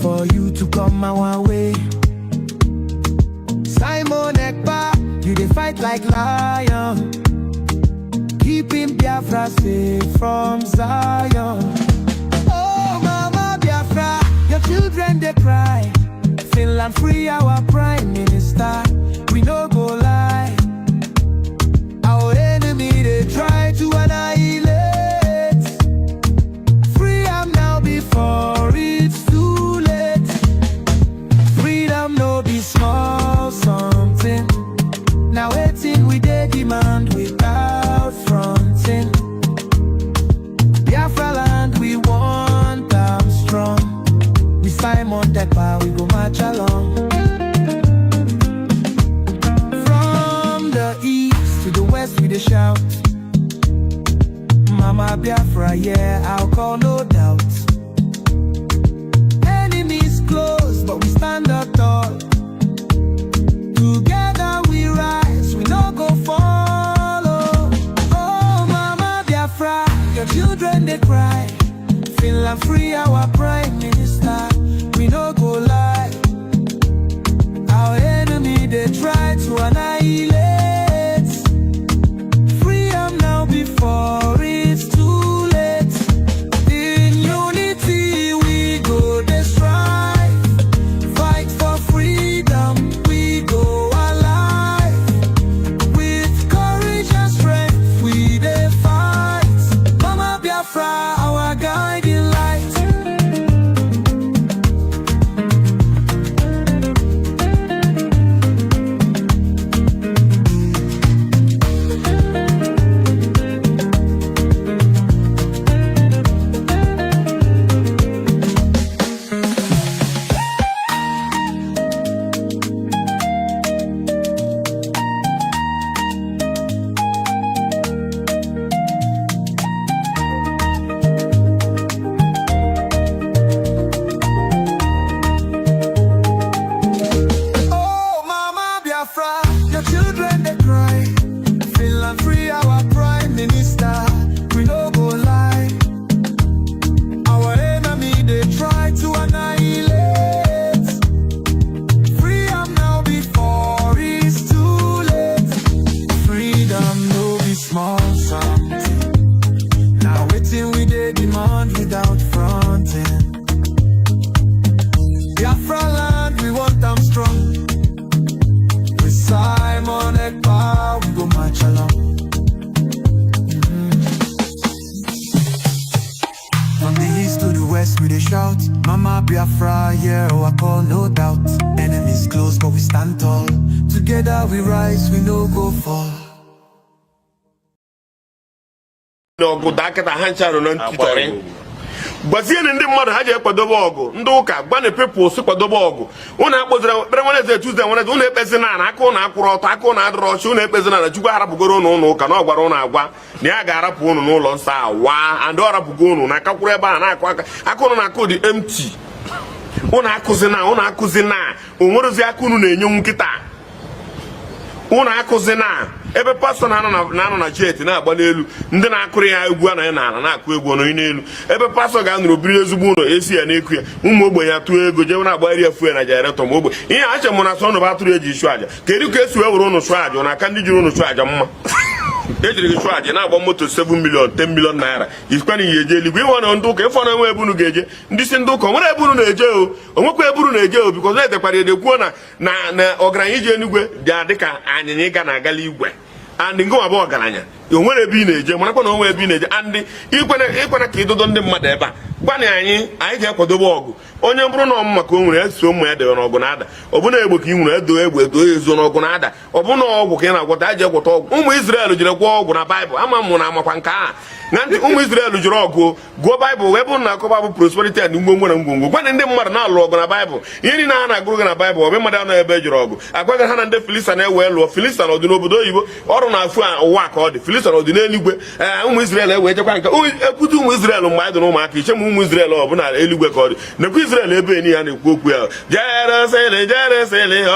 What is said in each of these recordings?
for you to come our way. Simon Ekpa, you dey fight like lion, keeping Biafra safe from Zion. Oh Mama Biafra, your children they cry. Finland free our prime minister, we no go lie. Our enemy they try to annihilate. Free am now before it's too late. Freedom no be small something. Now waiting we dey demand without fronting. Biafra land we want them strong. We Simon Ekpa, we go march along. From the east to the west we dey shout, Mama Biafra, yeah, I'll call no doubt. Enemies close, but we stand up tall. Together we rise, we no go follow. Oh Mama Biafra, your children they cry. Finland free our prime minister, we no go lie. Our enemy they try to annihilate. Freedom now before it's too late. In unity we go dey strive. Fight for freedom, we go alive. With courage and strength we dey fight. Mama Biafra, our guiding light. Your children they cry. Finland free our prime minister, we no go lie. Our enemy they try to annihilate. Free am now before it's too late. Freedom no be small something. Now waiting we dey demand without fronting. Biafra land we want them strong. Simon Ekpa, we go march along. From the east to the west we dey shout, Mama Biafra, yeah, oh I call no doubt. Enemies close but we stand tall. Together we rise, we no go fall. No go dakata hancha no ntitori. Gbazie ndị mmadụ ha je kwadobe ọgụ ndị ụka gbane peoples kwadobe ọgụ unu akpozira kpere Wednesday Tuesday Wednesday unu ekpezi na aka unu akwụrụ ọtọ aka unu adịrọ ọchị unu ekpezi na Chukwu arapụgoro unu ụka na ọ gwara unu agwa na ya ga-arapụ unu n'ụlọ nsọ awa and ọ rapụgo unu na akakwụrụ ebe a na-akụ aka unu na-akụ dị empty unu akụzi na onwerezi aka unu na-enye nkịta unu akụzi na ebe pastọ na-anọ na cheti na-agba n'elu ndị na-akụrụ ya egwu anaghị n'ala na-akụ egwu ọnọ n'elu ebe pastọ ga-anụrụ biri ezigbo ụlọ esi ya na-ekwu ya ụmụ ogbenye atụ ego jewe na-agbagharị ya fuel na jeneretọ ma ogbe ihe a chere mụ na sọ nụba atụrụ eji chụ aja kedu ka esi wee were ụnụ chụọ aja na aka ndị jiri ụnụ chụọ aja mma ejiri gị chụọ aja na-agba moto 7 million 10 million naira isikwana ihe eje eluigwe ịnwa na ndị ụka ịfọ na enwe ebe unu ga-eje ndị si ndị ụka onwere ebe unu na-eje o onwekwa ebe unu na-eje o bikọz na-edekwara edekwuo na ọgaranya ije enugwe dị dịka anyịnya ịga na agala igwe and ngo abụọ ọgaranya onwere ebe ị na-eje marakwa na onwe ebe ị na-eje and ikwana ka idodo ndị mmadụ ebe a gwana anyị ga-akwadobe ọgụ onye bụrụ na ọmụ maka o nwere eso ụmụ ya dewe n'ọgụ na-ada ọbụna egbe ka ị nwere edo ezo n'ọgụ na-ada ọbụna ọgwụ ka ị na-agwọta aji egwọta ọgwụ ụmụ Izrel jiri gwọọ ọgwụ na Baịbụl ama mụ na amakwa nke a na ndị ụmụ Izrel jiri ọgụ gụọ Baịbụl wee bụrụ na akọba bụ prosperity and ngwongwo na ngwongwo gwana ndị mmadụ na-alụ ọgụ na Baịbụl ihe niile a na-agụrụ gị na Baịbụl ọbụ mmadụ anọ ebe ejiri ọgụ agwaghị ha na ndị Filistia na-ewe lụọ Filistia ọdị n'obodo oyibo ọrụ na-afụ ụwa ka ọ dị Filistia ọdị n'eluigwe ụmụ Izrel ewee chekwa nke ekwute ụmụ Izrel mgbe anyị dị n'ụmụaka iche m ụmụ Israel ọ bụ na eluigwe ka ọ dị nekwa Israel ebe eni ya na-ekwu okwu ya Jerusalem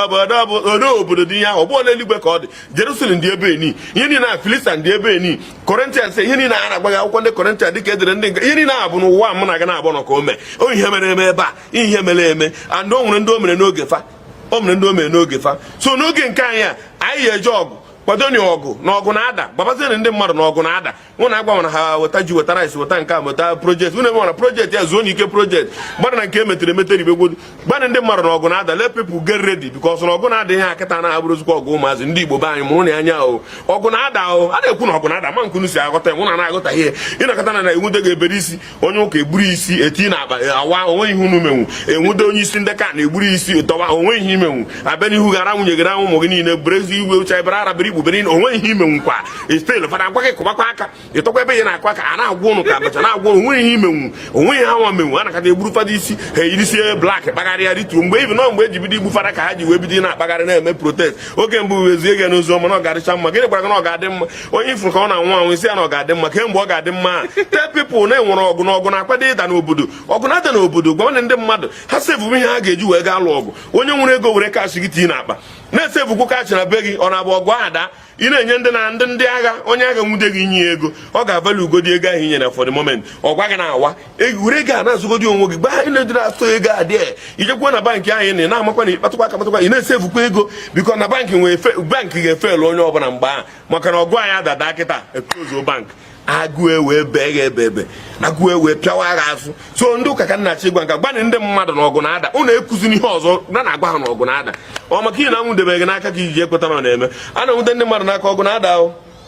obodo dị ihe ahụ ọ bụ n'eluigwe ka ọ dị Jerusalem dị ebe eni ihe niile na Filistin dị ebe eni Corinthians ihe niile a na-agbaghị akwụkwọ ndị Corinthians dịka edere ndị ihe niile a bụ n'ụwa mụ na gị na-agba nọ ka o mee o ihe mere eme ebe a ihe mere eme and o nwere ndị o mere n'oge fa so n'oge nke anyị eje ọgụ kwadoni ọgụ na ọgụ na-ada gbabaziri ndị mmadụ na ọgụ na-ada mụ na agbanwere ha weta ji weta rice weta nke a weta projekti unu emewara projekti ya zuo n'ike projekti gbana na nke emetere emetere ibegwodu gbana ndị mmadụ na ọgụ na-ada let people get ready because na ọgụ na-ada ihe akịta na-abụrụzikwa ọgụ ụmụazị ndị Igbo be anyị mụrụ na anya ahụ ọgụ na-ada ahụ a na-ekwu na ọgụ na-ada ma nkunu si aghọta mụ na na-aghọta ihe ịnakọta na enwude ga-ebere isi onye ụka egburu isi eti na akpa awa onwe ihe unu menwu enwude onye isi ndị ka na-egburu isi dọwa onwe ihe imenwu abịa n'ihu gara nwunye gara ụmụ gị niile berezi igwe ucha ibara arabiri igbubere onwe ihe imenwu kwa istel fara ngwa gị kụbakwa aka ịtọkwa ebe ya na-akwa ka a na-agwa ụnụ ka abacha na-agwa ụnụ onwe ihe imenwu onwe ihe anwa menwu a nakata egburu fada isi ha irisie blak kpagharịa rituo mgbe ibi nọ mgbe eji bido igbu fada ka ha ji wee bido na-akpagharị na-eme protest oge mbụ wezie gị n'ozi ọma na ọ ga-adịcha mma gịnị gwara gị na ọ ga-adị mma onye ifuru ka ọ na-anwụ anwụ isi ya na ọ ga-adị mma kemgbe ọ ga-adị mma tell people na-enwere ọgụ na ọgụ na-akwado ịda n'obodo ọgụ na-ada n'obodo gwa ndị mmadụ ha sevubu ihe ha ga-eji wee gaa lụ ọgụ onye nwere ego were kaachị gị tii n'akpa na-esevukwu kaachị na be gị ọ na-abụ ọgụ ada ị na-enye ndị agha onye agha nwude gị inye ego ọ ga-avalụ ugodi ego ahụ inyere for the moment ọ gwa gị na-awa were ego a na-azụgodi onwe gị gbaa na-ejiri asụ ego a dị ijekwa na bankị ahụ ị na-amakwa na ịkpatakwa akpatakwa ị na-esevukwa ego biko na bankị ga-efelu onye ọbụla mgbe ahụ maka na ọgụ anyị adada kịta eklozo bank agụ ewe bee gị ebe agụ ewe pịawa agha azụ so ndị ụka ka nnachi gwa nka gbanị ndị mmadụ na ọgụ na-ada unu ekuzi n'ihe ọzọ na-agwa ha na ọgụ na-ada ọ maka ihe na nwudebeghị gị n'aka ka iji ekweta na ọ na-eme a na-enwute ndị mmadụ n'aka ọgụ na-ada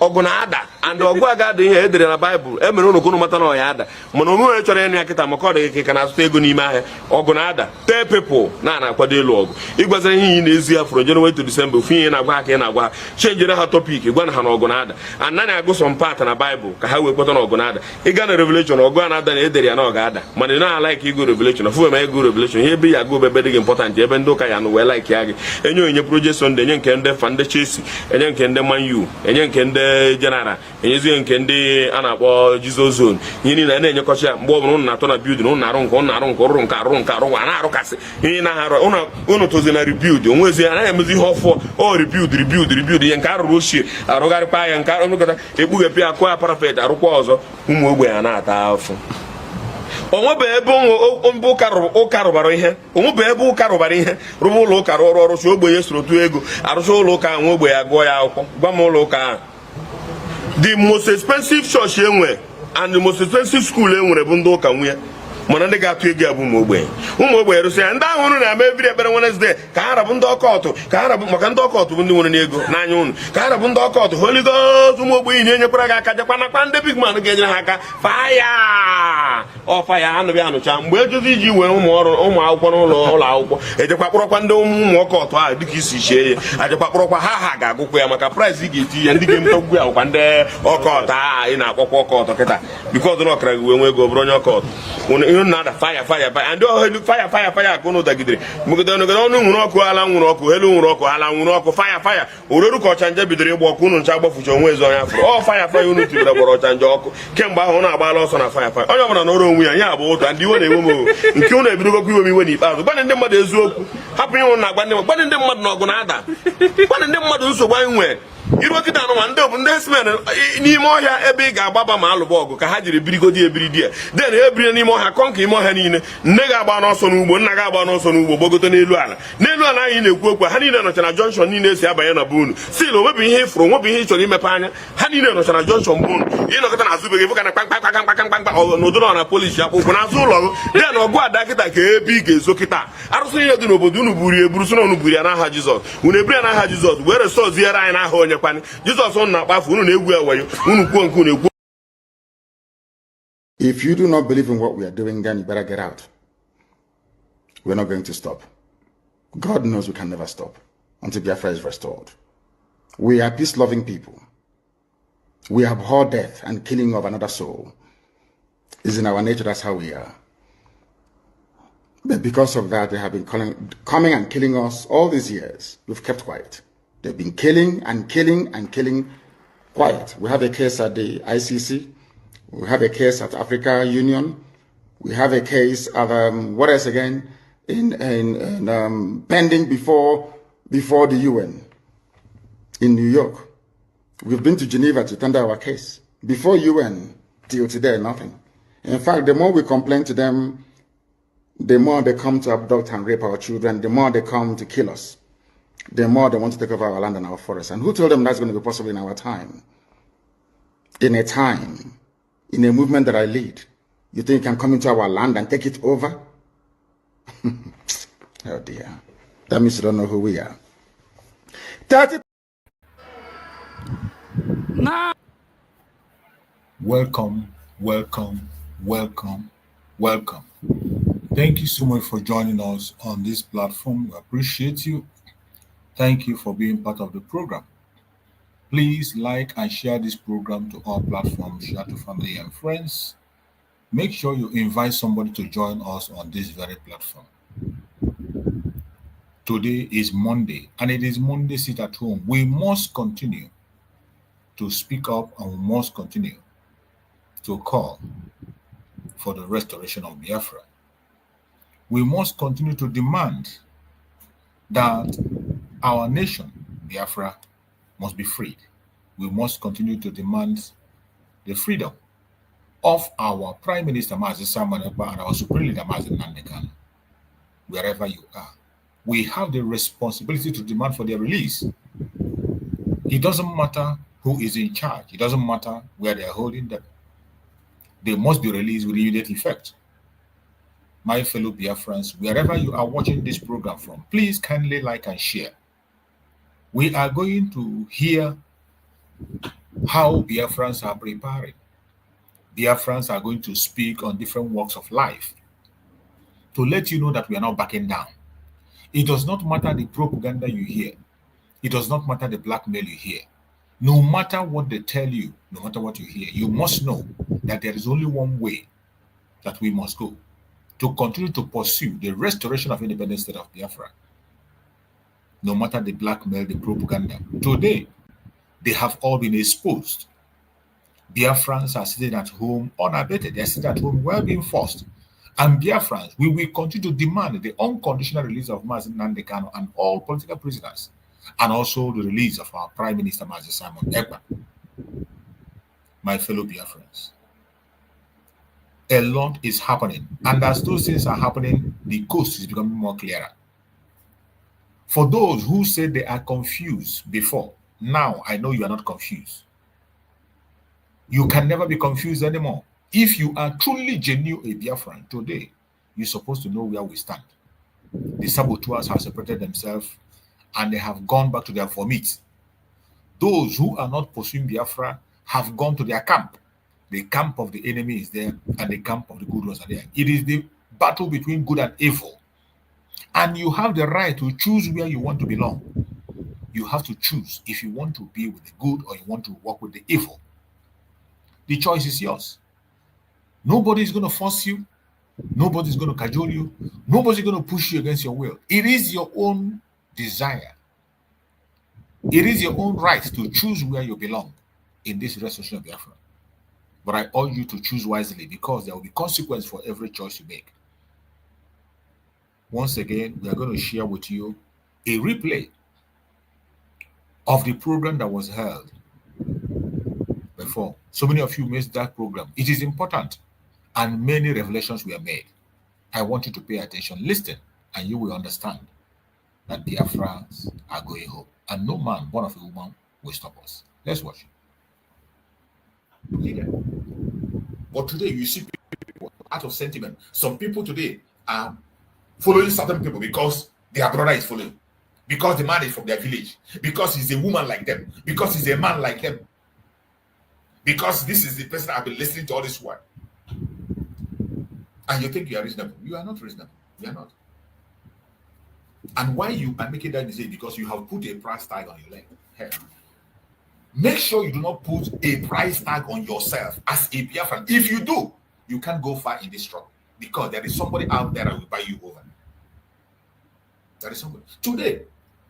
ọgụ na-ada and ọgụ aga-ada ihe edere na baịbụl emere ụnụ ka ụnụ mata na ọya ada mana onwe onye chọrọ ịnụ ya kịta maka ọ dị gị ka na-azụta ego n'ime ahịa ọgụ na-ada tell people na-akwado elu ọgụ ịgwazara ihe ị na-ezi ya from January to December ofu ihe na-agwa ha ka ị na-agwa ha chenjere ha topik gwa na ha na ọgụ na-ada anaghị agụ sọ mpata na baịbụl ka ha wee kweta na ọgụ na-ada ịga na revelation ọgụ a na-ada na edere ya na ọ ga-ada mana ị naghị like ịgụ revelation ọfụ ma ịgụ revelation ihe ebe ya agụ ebe dị gị important ebe ndị ụka ya nụ wee like ya gị enye onyinye project Sunday enye nke ndị fa ndị Chelsea enye nke ndị Man U enye nke ndị General enyezie nke ndị a na-akpọ Jesus Zone ihe niile na-enyekọcha mgbe ọ bụla ụnụ na-atọ na building ụnụ na-arụ nke rụrụ nke arụwa na-arụkasị ihe na-arụ ụnụ tozi na rebuild onwezi anaghị emezi ihe ọfọ o rebuild ihe nke arụrụ ochie arụgharịkwa ya nke arụgata ekpughepụ ya akụ ya parapet arụkwa ọzọ ụmụ ogbenye ya na-ata afọ onwebe ebe ụka rụbara ihe rụba ụlọ ụka rụrụ ọrụcha ogbenye soro tụọ ego arụcha ụlọ ụka nwe ogbenye agụọ ya akwụkwọ gwa m ụlọ ụka ahụ the most expensive church enwe and the most expensive school enwere bụ ndị ụka nwunye mana ndị ga-atụ ego ya bụ ụmụ ogbenye rụsị ya ndị ahụ unu na-eme ebiri ekpere Wednesday ka ha rabụ ndị ọkọtụ maka ndị ọkọtụ bụ ndị nwere n'ego n'anya unu ka ha rabụ ndị ọkọtụ Holy Ghost ụmụ ogbenye na-enyekwara gị aka jakwa nakwa ndị big man ga-enyere ha aka faya ọfaya anụbịa anụcha mgbe ejuzi iji were ụmụ akwụkwọ n'ụlọ akwụkwọ ejekwa kpọrọkwa ndị ụmụ ọkọtụ ahụ dịka isi chie ya ajekwa kpọrọkwa ha ga-agụkwa ya maka price ị ga-eti ya ndị ga-emetagwu ya bụkwa ndị ọkọtụ ahụ ị na-akpọkwa ọkọtụ kịta bikọz na ọkara gị wee nwe ego bụrụ onye ọkọtụ na-ada fire and ohelu fire ka unu dagidere mgbe ọnụ nwụrụ ọkụ ala nwụrụ ọkụ helu nwụrụ ọkụ ala nwụrụ ọkụ fire oreru ka ọchanja bidoro ịgba ọkụ unu ncha agbafucha onwe ezi onye afọ ọ fire unu tibere gbara ọchanja ọkụ kemgbe ahụ unu agbaala ọsọ na fire onye ọbụla n'ọrụ onwe ya ya bụ ụta ndị iwe na-ewe m nke unu ebidogokwa iwe m iwe n'ikpeazụ gbanị ndị mmadụ eziokwu hapụ ihe ụnụ na-agba gbanị ndị mmadụ na ọgụ na-ada gbanị ndị mmadụ nsogbu anyị nwee iruo kịta anụma ndị bụ ndị esmen n'ime ọhịa ebe ị ga-agbaba ma alụba ọgụ ka ha jiri birigodi ebiri di ya den ebiri n'ime ọhịa kọnka ime ọhịa niile nne ga-agba n'ọsọ n'ugbo nna ga-agba n'ọsọ n'ugbo gbogote n'elu ala anyị na-ekwu okwu ha niile nọcha na jọnshọn niile esi abanye na bunu sil onwebụ ihe ịfụrụ onwebụ ihe ị chọrọ imepe anya ha niile nọcha na jọnshọn bunu ịnọkọta na azụ beghị fụka na kpamkpamkpamkpamkpamkpa n'ụdịrọ na polisi akpụkwụ n'azụ ụlọ gị den ọgụ ada kịta ka ebe ị ga-ezo kịta arụsị niile dị n'obodo unu buru eburu sị na unu buru ya n'aha Jizọs unu eburu ya n'aha Jizọs were sọziere anyị n'aha onye kwani Jizọs unu na-akpafu unu na-egwu ewayo unu kwuo nke unu egwu. If you do not believe in what we are doing, then you better get out. We're not going to stop. God knows we can never stop until Biafra is restored. We are peace-loving people. We abhor death and killing of another soul. It's in our nature, that's how we are. But because of that, they have been coming and killing us all these years. We've kept quiet. They've been killing and killing and killing quiet. We have a case at the ICC. We have a case at Africa Union. We have a case of, what else again, pending before the UN in New York. We've been to Geneva to tender our case. Before UN, till today, nothing. In fact, the more we complain to them, the more they come to abduct and rape our children, the more they come to kill us, the more they want to take over our land and our forests. And who told them that's going to be possible in our time? In a movement that I lead. You think you can come into our land and take it over? Oh dear. That means you don't know who we are. 30. Nah. Welcome. Thank you so much for joining us on this platform. We appreciate you. Thank you for being part of the program. Please like and share this program to all platforms, share to family and friends. Make sure you invite somebody to join us on this very platform. Today is Monday, and it is Monday Sit at Home. We must continue to speak up, and we must continue to call for the restoration of Biafra. We must continue to demand that our nation, Biafra, must be freed. We must continue to demand the freedom of our Prime Minister, Mazi Simon Ekpa, and our Supreme Leader, Mazi Nnamdi Kanu, wherever you are. We have the responsibility to demand for their release. It doesn't matter who is in charge. It doesn't matter where they are holding them. They must be released with immediate effect. My fellow Biafrans, wherever you are watching this program from, please kindly like and share. We are going to hear how Biafrans are preparing. Biafrans are going to speak on different walks of life to let you know that we are not backing down. It does not matter the propaganda you hear. It does not matter the blackmail you hear. No matter what they tell you, no matter what you hear, you must know that there is only one way that we must go to continue to pursue the restoration of independent state of Biafra. No matter the blackmail, the propaganda. Today, they have all been exposed. Biafrans are sitting at home unabated. They are sitting at home well being forced. And Biafrans, we will continue to demand the unconditional release of Mazi Nnamdi Kanu and all political prisoners, and also the release of our Prime Minister, Mazi Simon Ekpa. My fellow Biafrans, a lot is happening. And as those things are happening, the coast is becoming more clearer. For those who said they are confused before, now I know you are not confused. You can never be confused anymore. If you are truly genuine a Biafran today, you're supposed to know where we stand. The saboteurs have separated themselves and they have gone back to their vomit. Those who are not pursuing Biafra have gone to their camp. The camp of the enemy is there and the camp of the good ones are there. It is the battle between good and evil. And you have the right to choose where you want to belong. You have to choose if you want to be with the good or you want to work with the evil. The choice is yours. Nobody is going to force you. Nobody is going to cajole you. Nobody is going to push you against your will. It is your own desire. It is your own right to choose where you belong in this restoration of Biafra. But I urge you to choose wisely because there will be consequence for every choice you make. Once again, we are going to share with you a replay of the program that was held before. So many of you missed that program. It is important and many revelations were made. I want you to pay attention, listen, and you will understand that Biafrans are going home. And no man born of a woman will stop us. Let's watch it. But today you see people out of sentiment. Some people today are following certain people because their brother is following. Because the man is from their village. Because he's a woman like them. Because he's a man like them. Because this is the person I've been listening to all this while. And you think you are reasonable. You are not reasonable. You are not. And why you are making that decision? Because you have put a price tag on your head. Make sure you do not put a price tag on yourself as a Biafran. If you do, you can't go far in this struggle. Because there is somebody out there that will buy you over. There is somebody. Today,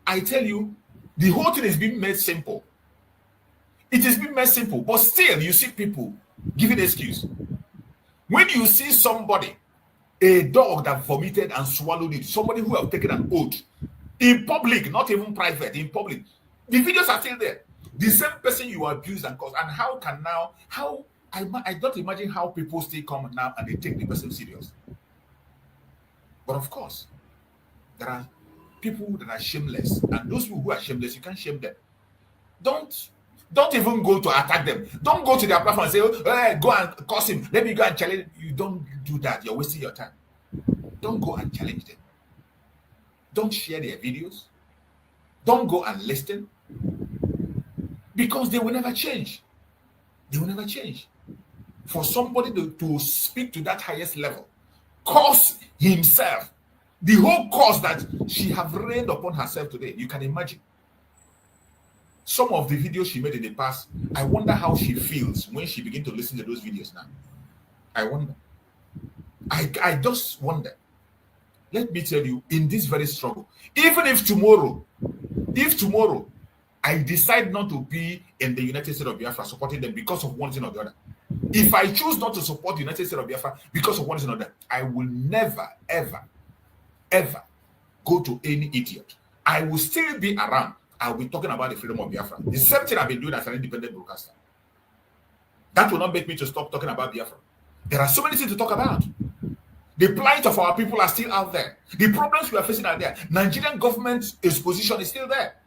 I tell you, the whole thing is being made simple. It is being made simple, but still you see people giving excuse. When you see somebody, a dog that vomited and swallowed it, somebody who have taken an oath in public, not even private, in public, the videos are still there. The same person you abused and caused, and how can now, how I don't imagine how people still come now and they take the person serious. But of course, there are people that are shameless, and those people who are shameless, you can't shame them. Don't even go to attack them. Don't go to their platform and say, oh, hey, go and curse him. Let me go and challenge. You don't do that. You're wasting your time. Don't go and challenge them. Don't share their videos. Don't go and listen. Because they will never change. They will never change. For somebody to speak to that highest level, curse himself, the whole curse that she have rained upon herself today, you can imagine. Some of the videos she made in the past, I wonder how she feels when she begins to listen to those videos now. I wonder. I just wonder. Let me tell you, in this very struggle, even if tomorrow I decide not to be in the United States of Biafra supporting them because of one thing or the other, if I choose not to support the United States of Biafra because of one thing or the other, I will never, ever, ever go to any idiot. I will still be around. I'll be talking about the freedom of Biafra. The same thing I've been doing as an independent broadcaster. That will not make me to stop talking about Biafra. There are so many things to talk about. The plight of our people are still out there. The problems we are facing are there. Nigerian government's position is still there.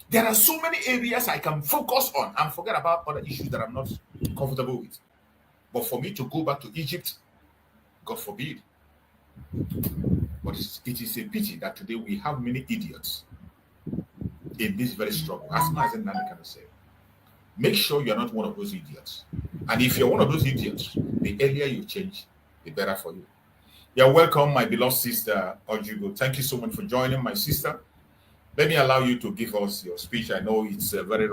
There are so many areas I can focus on and forget about other issues that I'm not comfortable with. But for me to go back to Egypt, God forbid. But it is a pity that today we have many idiots in this very struggle. As much as Nana can say, make sure you're not one of those idiots. And if you're one of those idiots, the earlier you change, the better for you. You're welcome, my beloved sister Ojugo. Thank you so much for joining, my sister. Let me allow you to give us your speech. I know it's a very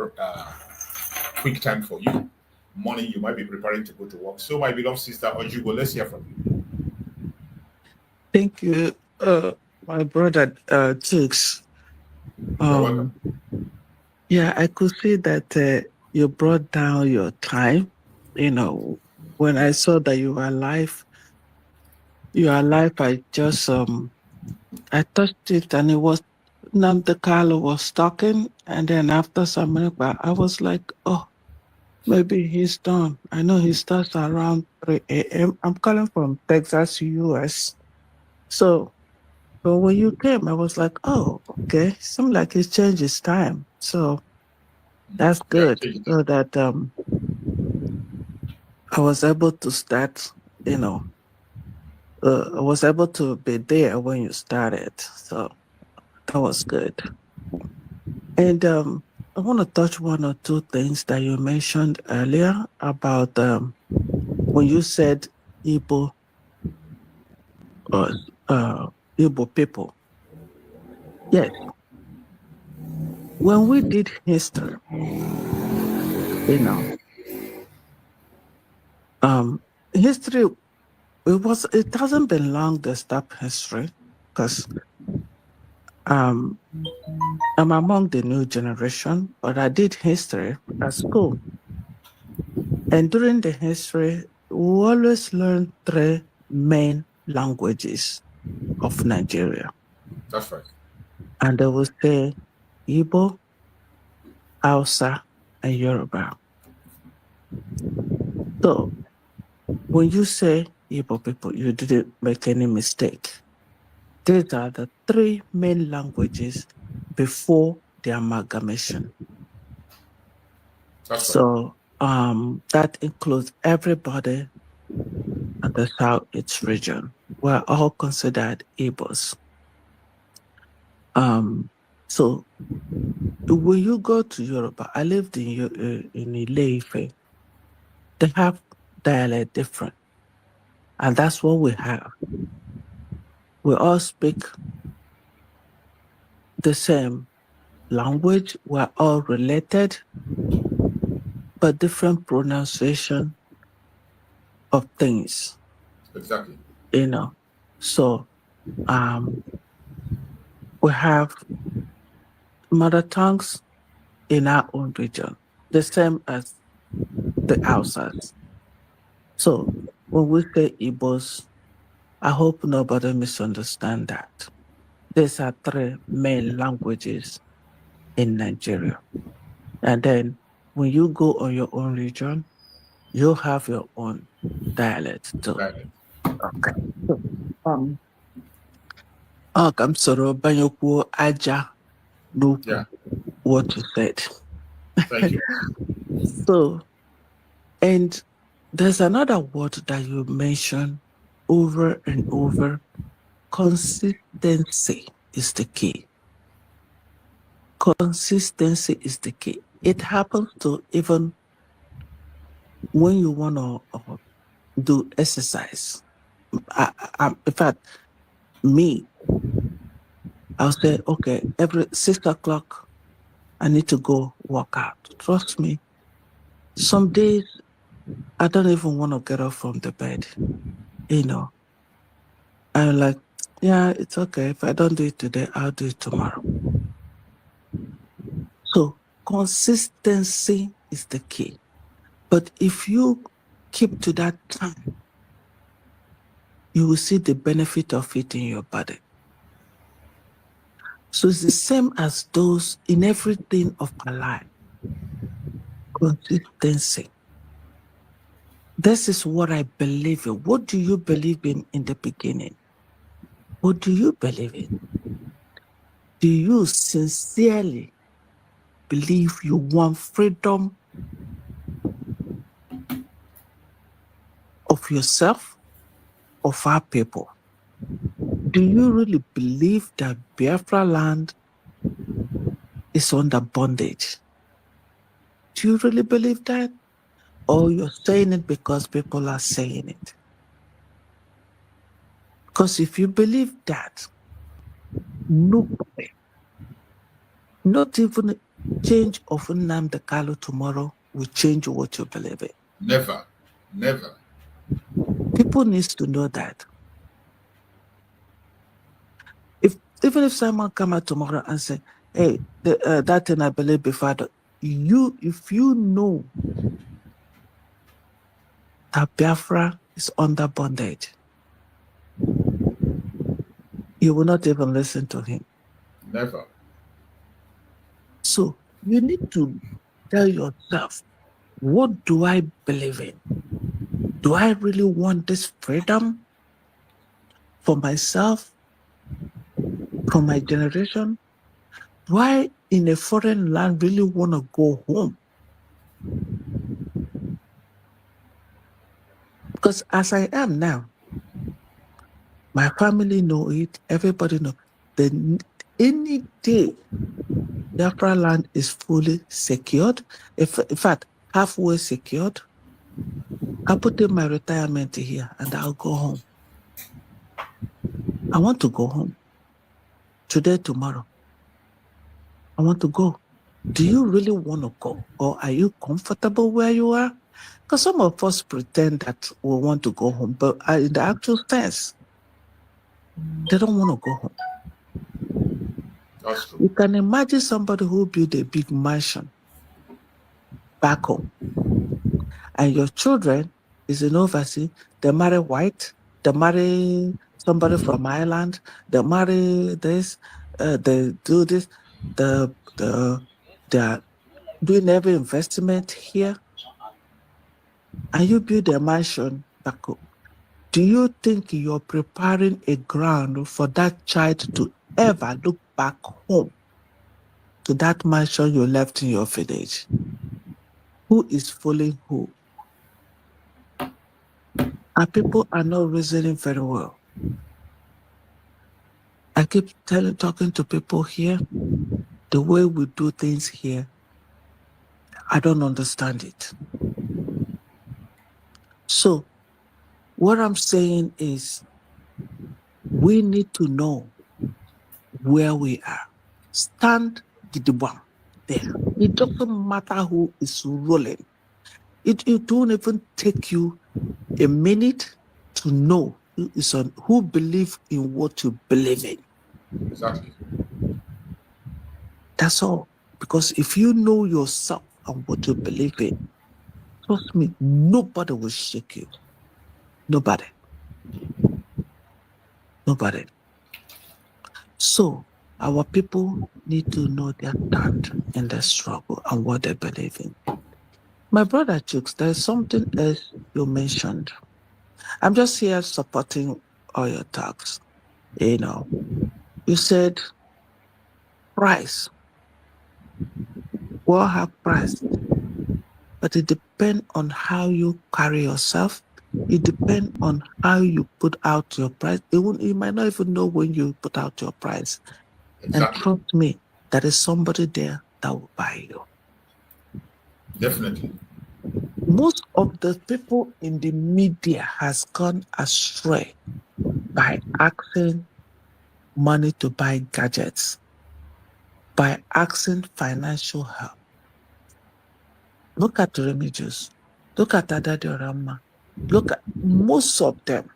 quick time for you. Morning, you might be preparing to go to work. So, my beloved sister Ojugo, let's hear from you. Thank you, my brother Chicks. Yeah, I could see that you brought down your time. You know, when I saw that you were alive, I just I touched it and it was Namde Carlo was talking, and then after some minutes, I was like, oh, maybe he's done. I know he starts around 3 a.m. I'm calling from Texas, US. So when you came, I was like, oh, okay. Seems like he's changed his time. So that's good. So that I was able to start, I was able to be there when you started. So that was good. And I want to touch one or two things that you mentioned earlier about when you said Igbo people. Yes. When we did history, history, it hasn't been long to stop history because I'm among the new generation, but I did history at school. And during the history, we always learned 3 main languages of Nigeria. That's right. And they will say Igbo, Hausa, and Yoruba. So when you say Igbo people, you didn't make any mistake. These are the 3 main languages before the amalgamation. That's so that includes everybody at the Southeast region. We're all considered Igbos. So when you go to Yoruba, I lived in Ile-Ife. They have dialect different, and that's what we have. We all speak the same language. We're all related, but different pronunciation of things. Exactly. So we have mother tongues in our own region, the same as the outsiders. So when we say Igbos, I hope nobody misunderstand that. These are three main languages in Nigeria. And then when you go on your own region, you have your own dialect too. Right. Okay. So, I'm sorry, Banyokwu Aja no Yeah. what you said. Thank you. So, and there's another word that you mentioned over and over. Consistency is the key. Consistency is the key. It happens to even when you want to do exercise. In fact, me, I'll say, okay, every 6 o'clock, I need to go work out. Trust me, some days I don't even want to get up from the bed. You know, I'm like, yeah, it's okay. If I don't do it today, I'll do it tomorrow. So consistency is the key. But if you keep to that time, you will see the benefit of it in your body. So it's the same as those in everything of my life. Consistency. This is what I believe in. What do you believe in the beginning? What do you believe in? Do you sincerely believe you want freedom of yourself, of our people? Do you really believe that Biafra land is under bondage? Do you really believe that? Or you're saying it because people are saying it? Because if you believe that, nobody, not even change of Nnamdi Kanu tomorrow will change what you believe in. Never. Never. People need to know that. Even if someone come out tomorrow and say, hey, that thing I believe before, if you know that Biafra is under bondage, you will not even listen to him. Never. So you need to tell yourself, what do I believe in? Do I really want this freedom for myself, for my generation? Do I, in a foreign land, really want to go home? Because as I am now, my family know it, everybody know. Then any day, Biafra land is fully secured. In fact, halfway secured, I'll put in my retirement here and I'll go home. I want to go home. Today, tomorrow. I want to go. Do you really want to go? Or are you comfortable where you are? Because some of us pretend that we want to go home, but in the actual sense, they don't want to go home. That's true. You can imagine somebody who built a big mansion back home, and your children is in overseas. They marry white, they marry somebody from Ireland, they marry this, they do this, they are doing every investment here, and you build a mansion back home. Do you think you're preparing a ground for that child to ever look back home to that mansion you left in your village? Who is fooling who? And people are not reasoning very well. I keep talking to people here, the way we do things here, I don't understand it. So what I'm saying is we need to know where we are. Stand gidigba there. It doesn't matter who is ruling. It won't even take you a minute to know who believe in what you believe in. Exactly. That's all. Because if you know yourself and what you believe in, trust me, nobody will shake you. Nobody. Nobody. So our people need to know their stand in the struggle and what they believe in. My brother Chooks, there's something else you mentioned. I'm just here supporting all your talks. You know, you said price. War have price, but it depends on how you carry yourself. It depends on how you put out your price. You might not even know when you put out your price. Exactly. And trust me, there is somebody there that will buy you. Definitely. Most of the people in the media has gone astray by asking money to buy gadgets, by asking financial help. Look at Remedios. Look at Adadi Rama. Look at most of them.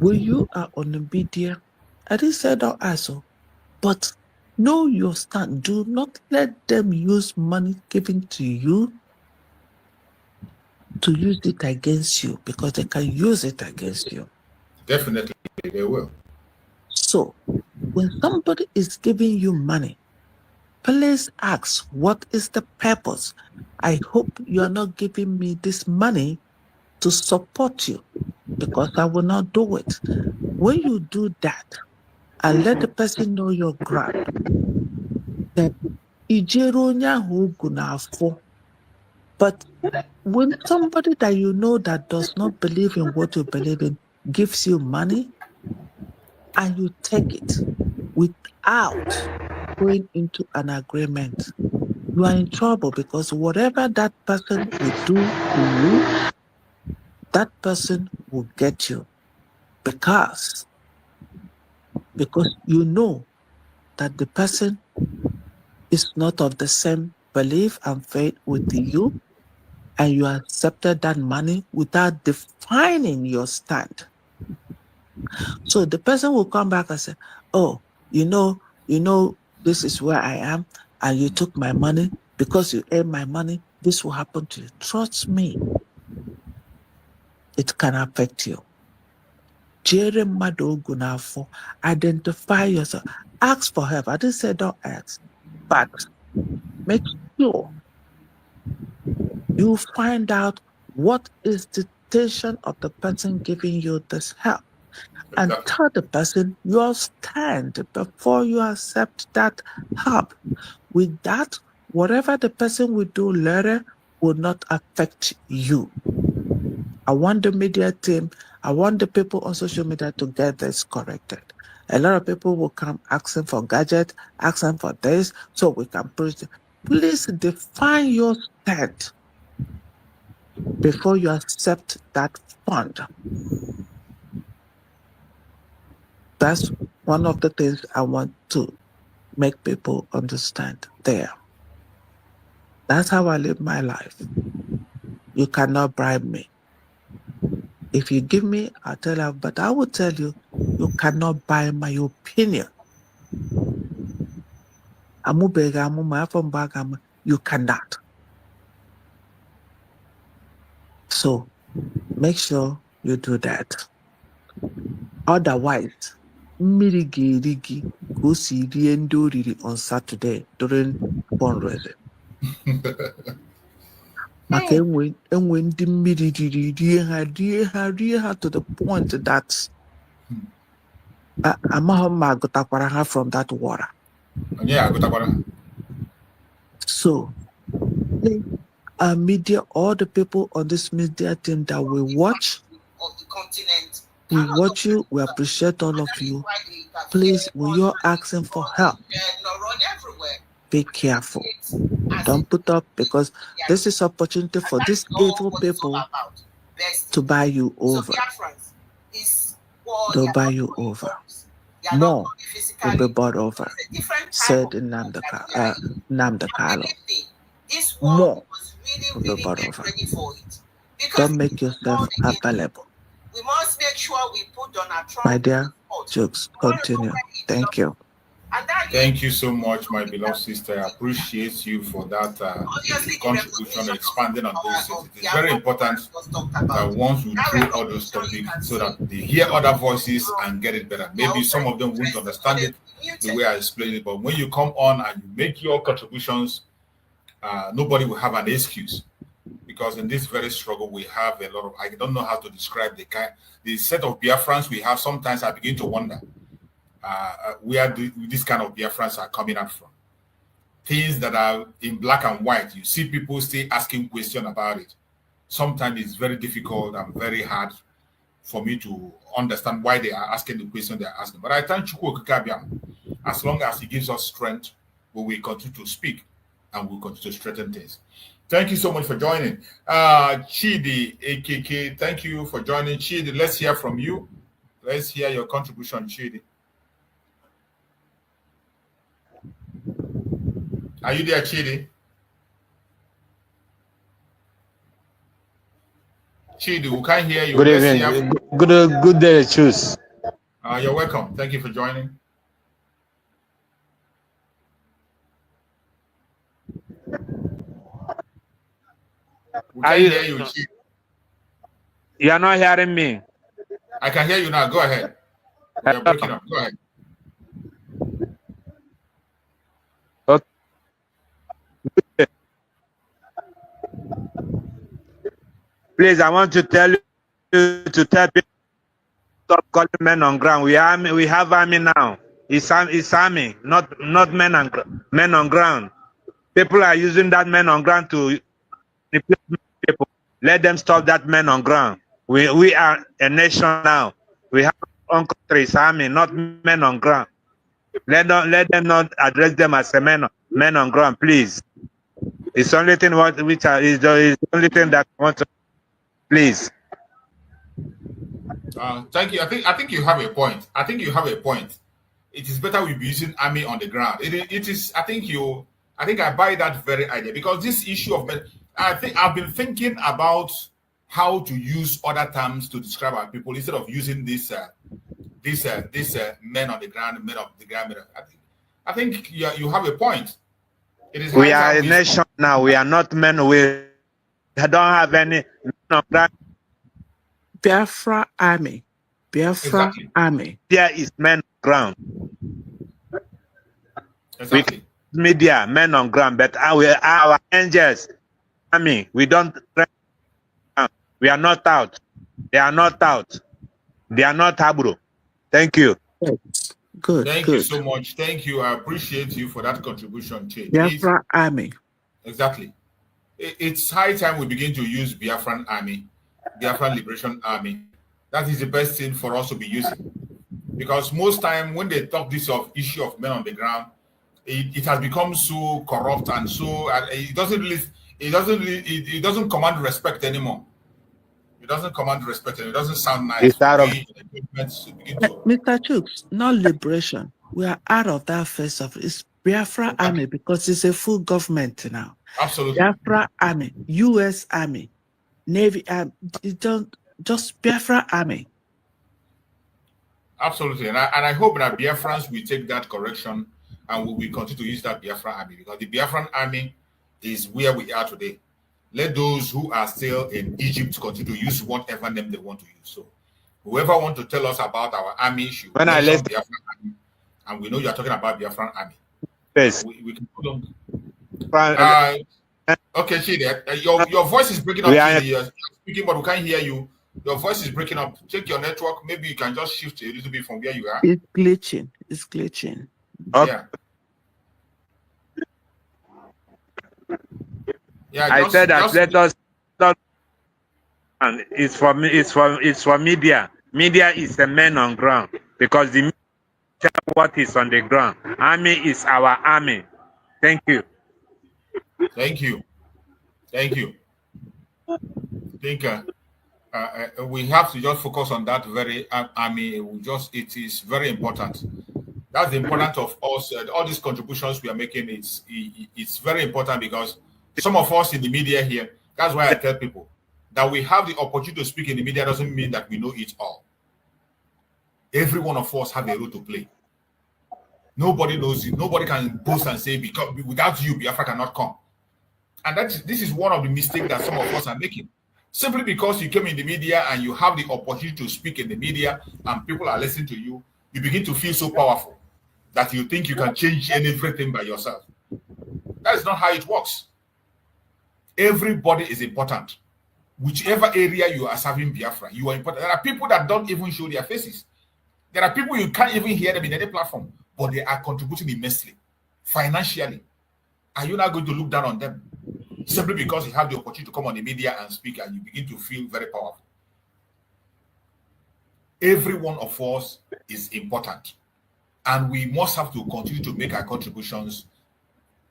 When you are on the media, I didn't say that also, but know your stand. Do not let them use money given to you to use it against you, because they can use it against you. Definitely, they will. So when somebody is giving you money, please ask, what is the purpose? I hope you are not giving me this money to support you, because I will not do it. When you do that and let the person know your ground, that but when somebody that you know that does not believe in what you believe in gives you money and you take it without going into an agreement, you are in trouble, because whatever that person will do to you, that person will get you, because you know that the person is not of the same belief and faith with you, and you accepted that money without defining your stand. So the person will come back and say, oh, you know, this is where I am, and you took my money. Because you earned my money, this will happen to you. Trust me, it can affect you. Identify yourself. Ask for help. I didn't say don't ask, but make sure you find out what is the intention of the person giving you this help. And tell the person your stand before you accept that help. With that, whatever the person will do later will not affect you. I want the media team, I want the people on social media to get this corrected. A lot of people will come asking for gadgets, asking for this, so we can push it. Please define your stand before you accept that fund. That's one of the things I want to make people understand there. That's how I live my life. You cannot bribe me. If you give me, I'll tell you, but I will tell you, you cannot buy my opinion. You cannot. So make sure you do that. Otherwise, mirigi go see the endoriri on Saturday during fundraising. Maka enwe ndị mmiri rie ha to the point that amaghị m ma agụtakwara ha from that water. Yeah, agụtakwara. So, media, all the people on this media team that we watch, we watch you, we appreciate all of you. Please, when you're asking for help, be careful. Don't put up, because this is opportunity for these evil people to buy you over. They'll buy you over. More will be bought over, said Nnamdi Kanu. More will be bought over. Don't make yourself available. We must make sure we put Donald Trump. My dear, jokes continue. Thank you. And that Thank you so much, my beloved sister. I appreciate you for that contribution, expanding on those things. It is very important that once we throw all those topics so that they hear other voices and get it better. Maybe some of them won't understand it the way I explain it, but when you come on and you make your contributions, nobody will have an excuse. Because in this very struggle, we have a lot of, I don't know how to describe the set of Biafrans we have. Sometimes I begin to wonder where this kind of Biafrans are coming out from. Things that are in black and white, you see people still asking questions about it. Sometimes it's very difficult and very hard for me to understand why they are asking the question they are asking. But I thank Chukwu Okike, as long as he gives us strength, we will continue to speak and we'll continue to strengthen things. Thank you so much for joining. Chidi, AKK, thank you for joining. Chidi, let's hear from you. Let's hear your contribution, Chidi. Are you there, Chidi? Chidi, we can't hear you. Good evening. Good day, choose. You're welcome. Thank you for joining. We can't hear you, Chidi. You are not hearing me. I can hear you now. Go ahead. We are breaking up. Go ahead. Okay. Please, I want to tell you to tell people stop calling men on ground. We have army now. It's army, not men on ground. People are using that men on ground to manipulate people. Let them stop that men on ground. We are a nation now. We have our own country, it's army, not men on ground. Let them not address them as a men on ground, please. It's the only thing is the only thing that I want to. Please. Thank you. I think you have a point. It is better we be using army on the ground. It is. I think I buy that very idea, because this issue of men. I've been thinking about how to use other terms to describe our people instead of using this men on the ground, men of the ground. I think you have a point. It is. We are a nation now. We are not men. We don't have any men on ground. Biafra army. Biafra army. There is men on ground. Exactly. Media, men on ground, but our angels, army, we don't. We are not out. They are not out. They are not Habro. Thank you. Good. Thank you so much. Thank you. I appreciate you for that contribution, Che. Biafra army. Exactly. It's high time we begin to use Biafran army, Biafran Liberation Army. That is the best thing for us to be using, because most time when they talk this issue of men on the ground, it has become so corrupt and so it doesn't command respect anymore. It doesn't command respect and it doesn't sound nice. It's out of Mr. Chooks, not liberation. We are out of that phase of it's Biafra army, because it's a full government now. Absolutely. Biafra army, US army, Navy army. Just Biafra army. Absolutely. And I hope that Biafrans will take that correction and we will continue to use that Biafra army, because the Biafran army is where we are today. Let those who are still in Egypt continue to use whatever name they want to use. So whoever wants to tell us about our army should mention Biafran army, and we know you are talking about Biafran army. Yes. We can put on. Okay, Chidi, your voice is breaking up. You're speaking, but we can't hear you. Your voice is breaking up. Check your network. Maybe you can just shift a little bit from where you are. It's glitching. Okay. Yeah. Yeah. I said that let us. And it's for media. Media is the men on ground, because the media tell what is on the ground. Army is our army. Thank you. Thank you. I think we have to just focus on that very army. It is very important. That's the importance of us. All these contributions we are making. It's very important, because some of us in the media here. That's why I tell people that we have the opportunity to speak in the media doesn't mean that we know it all. Every one of us have a role to play. Nobody knows you. Nobody can boast and say, because without you, Biafra cannot come. And this is one of the mistakes that some of us are making. Simply because you came in the media and you have the opportunity to speak in the media and people are listening to you, you begin to feel so powerful that you think you can change everything by yourself. That is not how it works. Everybody is important. Whichever area you are serving Biafra, you are important. There are people that don't even show their faces. There are people you can't even hear them in any platform, but they are contributing immensely, financially. Are you not going to look down on them? Simply because you have the opportunity to come on the media and speak and you begin to feel very powerful. Every one of us is important. And we must have to continue to make our contributions,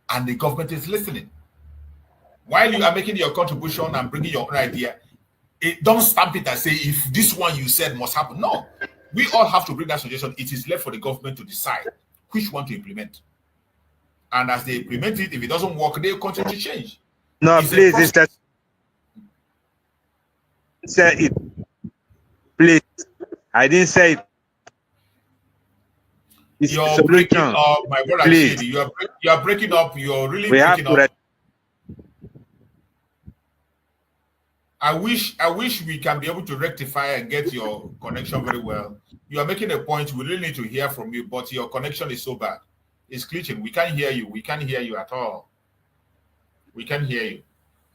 and the government is listening. While you are making your contribution and bringing your own idea, don't stamp it and say, if this one you said must happen. No, we all have to bring that suggestion. It is left for the government to decide which one to implement. And as they implement it, if it doesn't work, they'll continue to change. No, please, say it. Please, I didn't say it. You're breaking up, my brother. Please. You are breaking up. You're really breaking up. I wish we can be able to rectify and get your connection very well. You are making a point. We really need to hear from you, but your connection is so bad. It's glitching. We can't hear you. We can't hear you at all. We can't hear you.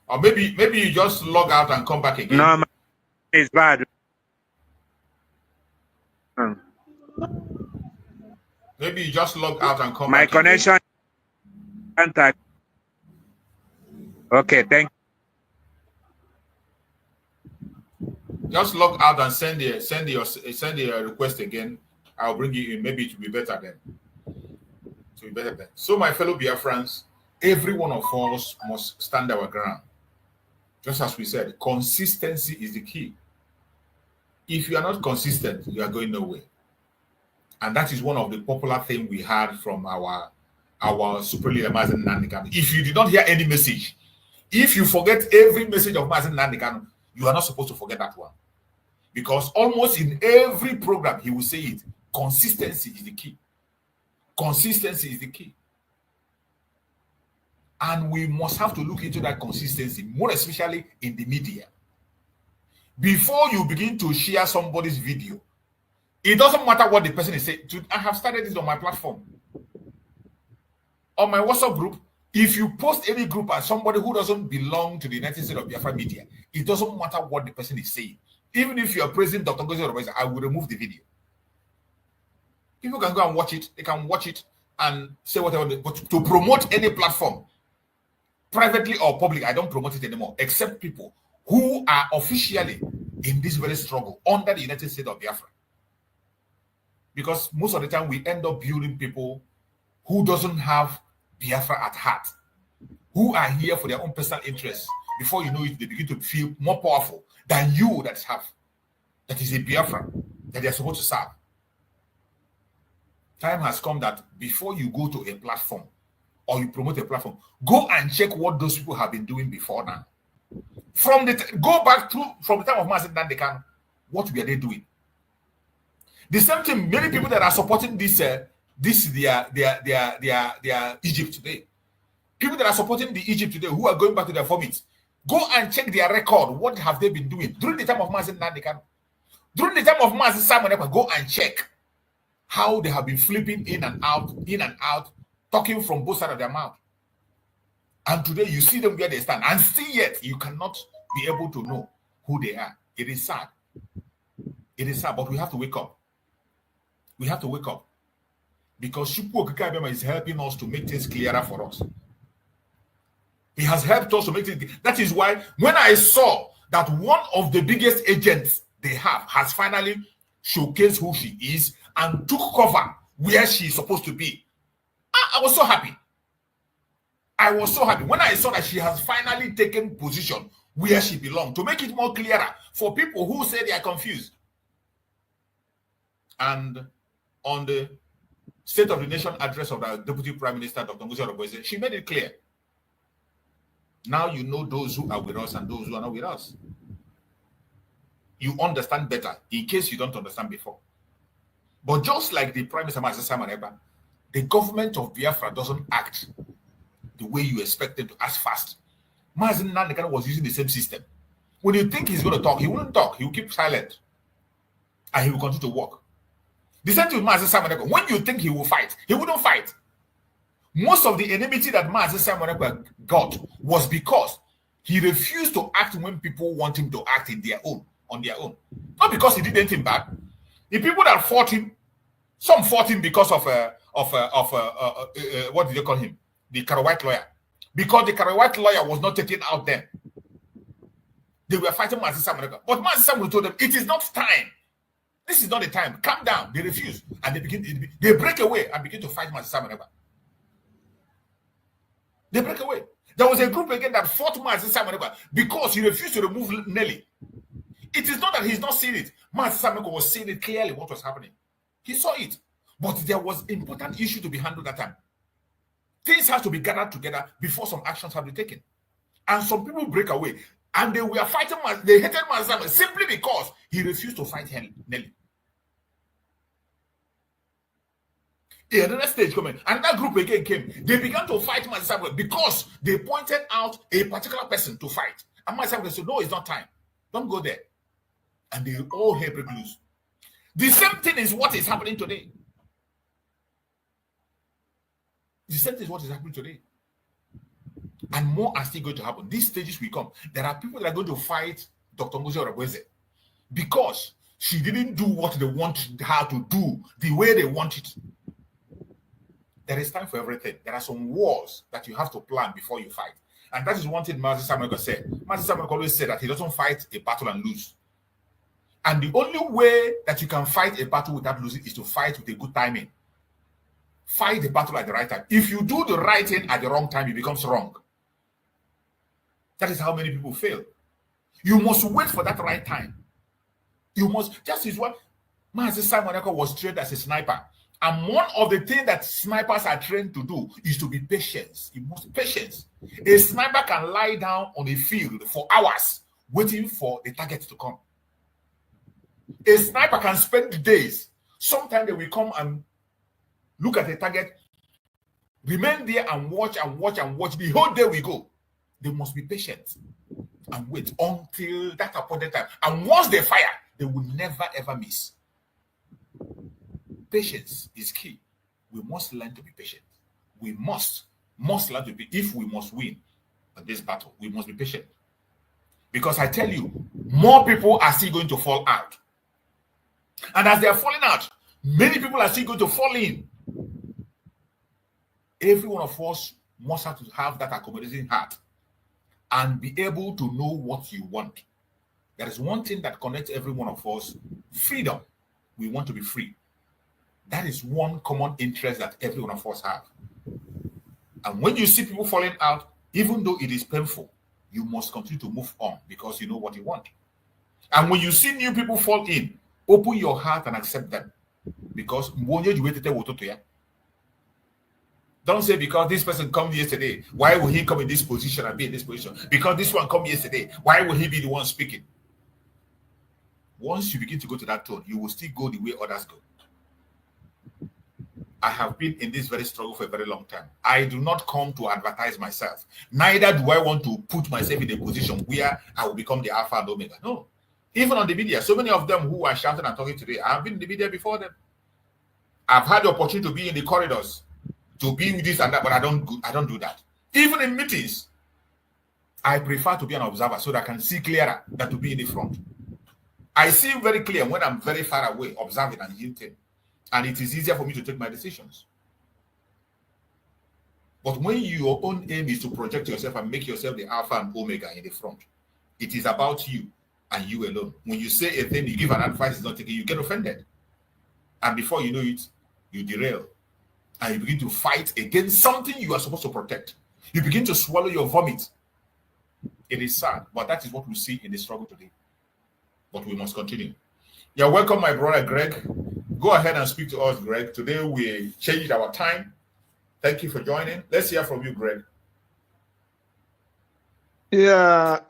Or maybe you just log out and come back again. No, it's bad. Maybe you just log out and come back. My connection. Okay, thank you. Just log out and send the request again. I'll bring you in. Maybe it will be better then. So, my fellow Biafrans, every one of us must stand our ground. Just as we said, consistency is the key. If you are not consistent, you are going nowhere. And that is one of the popular things we had from our super leader, Mazen Nandekano. If you did not hear any message, if you forget every message of Mazen Nandekano, you are not supposed to forget that one. Because almost in every program, he will say it. Consistency is the key. Consistency is the key. And we must have to look into that consistency, more especially in the media. Before you begin to share somebody's video, it doesn't matter what the person is saying. I have started this on my platform. On my WhatsApp group, if you post any group as somebody who doesn't belong to the United States of Biafra media, it doesn't matter what the person is saying. Even if you are praising Dr. Ngozi, I will remove the video. People can go and watch it. They can watch it and say whatever. But to promote any platform, privately or public, I don't promote it anymore, except people who are officially in this very struggle under the United States of Biafra. Because most of the time we end up building people who doesn't have Biafra at heart, who are here for their own personal interests. Before you know it, they begin to feel more powerful than you that is a Biafra that they are supposed to serve. Time has come that before you go to a platform or you promote a platform, go and check what those people have been doing before now. Go back from the time of Mazen Nandekano, what were they doing? The same thing, many people that are supporting this Egypt today. People that are supporting the Egypt today who are going back to their formats, go and check their record. What have they been doing during the time of Mazen Nandekano? During the time of Mazen Simon Ekpa, go and check how they have been flipping in and out, talking from both sides of their mouth. And today you see them where they stand, and still yet you cannot be able to know who they are. It is sad. It is sad, but we have to wake up. We have to wake up. Because Chukwu Okike Abịama is helping us to make things clearer for us. He has helped us to make things. That is why when I saw that one of the biggest agents they have has finally showcased who she is and took cover where she's supposed to be, I was so happy. I was so happy when I saw that she has finally taken position where she belongs, to make it more clearer for people who say they are confused. And on the State of the Nation address of the Deputy Prime Minister, Dr. Ngozi, she made it clear. Now you know those who are with us and those who are not with us. You understand better in case you don't understand before. But just like the Prime Minister, Simon Ekpa, the government of Biafra doesn't act the way you expect them to act fast. Mazen Nandekano was using the same system. When you think he's going to talk, he wouldn't talk. He will keep silent. And he will continue to walk. The same thing with Mazen Samoneko. When you think he will fight, he wouldn't fight. Most of the enmity that Mazen Samoneko got was because he refused to act when people want him to act on their own. Not because he did anything bad. The people that fought him, some fought him because of what did they call him? The Karawite lawyer. Because the Karawite lawyer was not taken out then. They were fighting Mazen Samoneko. But Mazen Samoneko told them, it is not time. This is not the time. Calm down. They refuse. And they break away and begin to fight Mazen Samoneko. They break away. There was a group again that fought Mazen Samoneko because he refused to remove Nelly. It is not that he's not seeing it. Mazen Samoneko was seeing it clearly what was happening. He saw it. But there was important issue to be handled that time. Things have to be gathered together before some actions have been taken. And some people break away. And they were fighting, they hated Mazen Samoneko simply because he refused to fight Nelly. Another stage coming, another group again came. They began to fight Mazen Samoneko because they pointed out a particular person to fight. And Mazen Samoneko said, no, it's not time. Don't go there. And they all hell break loose. The same thing is what is happening today. The same thing is what is happening today. And more are still going to happen. These stages will come. There are people that are going to fight Dr. Ngozi Orebweze because she didn't do what they wanted her to do the way they want it. There is time for everything. There are some wars that you have to plan before you fight. And that is one thing Mazen Samoneko said. Mazen Samoneko always said that he doesn't fight a battle and lose. And the only way that you can fight a battle without losing is to fight with a good timing. Fight the battle at the right time. If you do the right thing at the wrong time, it becomes wrong. That is how many people fail. You must wait for that right time. You must, just as what Mazen Samoneko was trained as a sniper. And one of the things that snipers are trained to do is to be patient. You must be patient. A sniper can lie down on a field for hours waiting for the target to come. A sniper can spend days. Sometimes they will come and look at the target, remain there and watch and watch and watch. The whole day we go. They must be patient and wait until that appointed time. And once they fire, they will never ever miss. Patience is key. We must learn to be patient. We must learn to be, if we must win this battle, we must be patient. Because I tell you, more people are still going to fall out. And as they are falling out, many people are still going to fall in. Every one of us must have to have that accommodating heart and be able to know what you want. There is one thing that connects every one of us: freedom. We want to be free. That is one common interest that every one of us have. And when you see people falling out, even though it is painful, you must continue to move on because you know what you want. And when you see new people fall in, open your heart and accept them. Because don't say because this person come yesterday, why will he come in this position and be in this position? Because this one come yesterday, why will he be the one speaking? Once you begin to go to that tone, you will still go the way others go. I have been in this very struggle for a very long time. I do not come to advertise myself. Neither do I want to put myself in a position where I will become the Alpha and Omega. No. Even on the media, so many of them who are shouting and talking today, I have been in the media before them. I've had the opportunity to be in the corridors, to be with this and that, but I don't do that. Even in meetings, I prefer to be an observer so that I can see clearer than to be in the front. I see very clear when I'm very far away, observing and hinting. And it is easier for me to take my decisions. But when your own aim is to project yourself and make yourself the Alpha and Omega in the front, it is about you and you alone. When you say a thing, you give an advice, is not taken, you get offended. And before you know it, you derail. And you begin to fight against something you are supposed to protect. You begin to swallow your vomit. It is sad, but that is what we see in the struggle today. But we must continue. You're welcome, my brother Greg. Go ahead and speak to us, Greg. Today we changed our time. Thank you for joining. Let's hear from you, Greg. Yeah,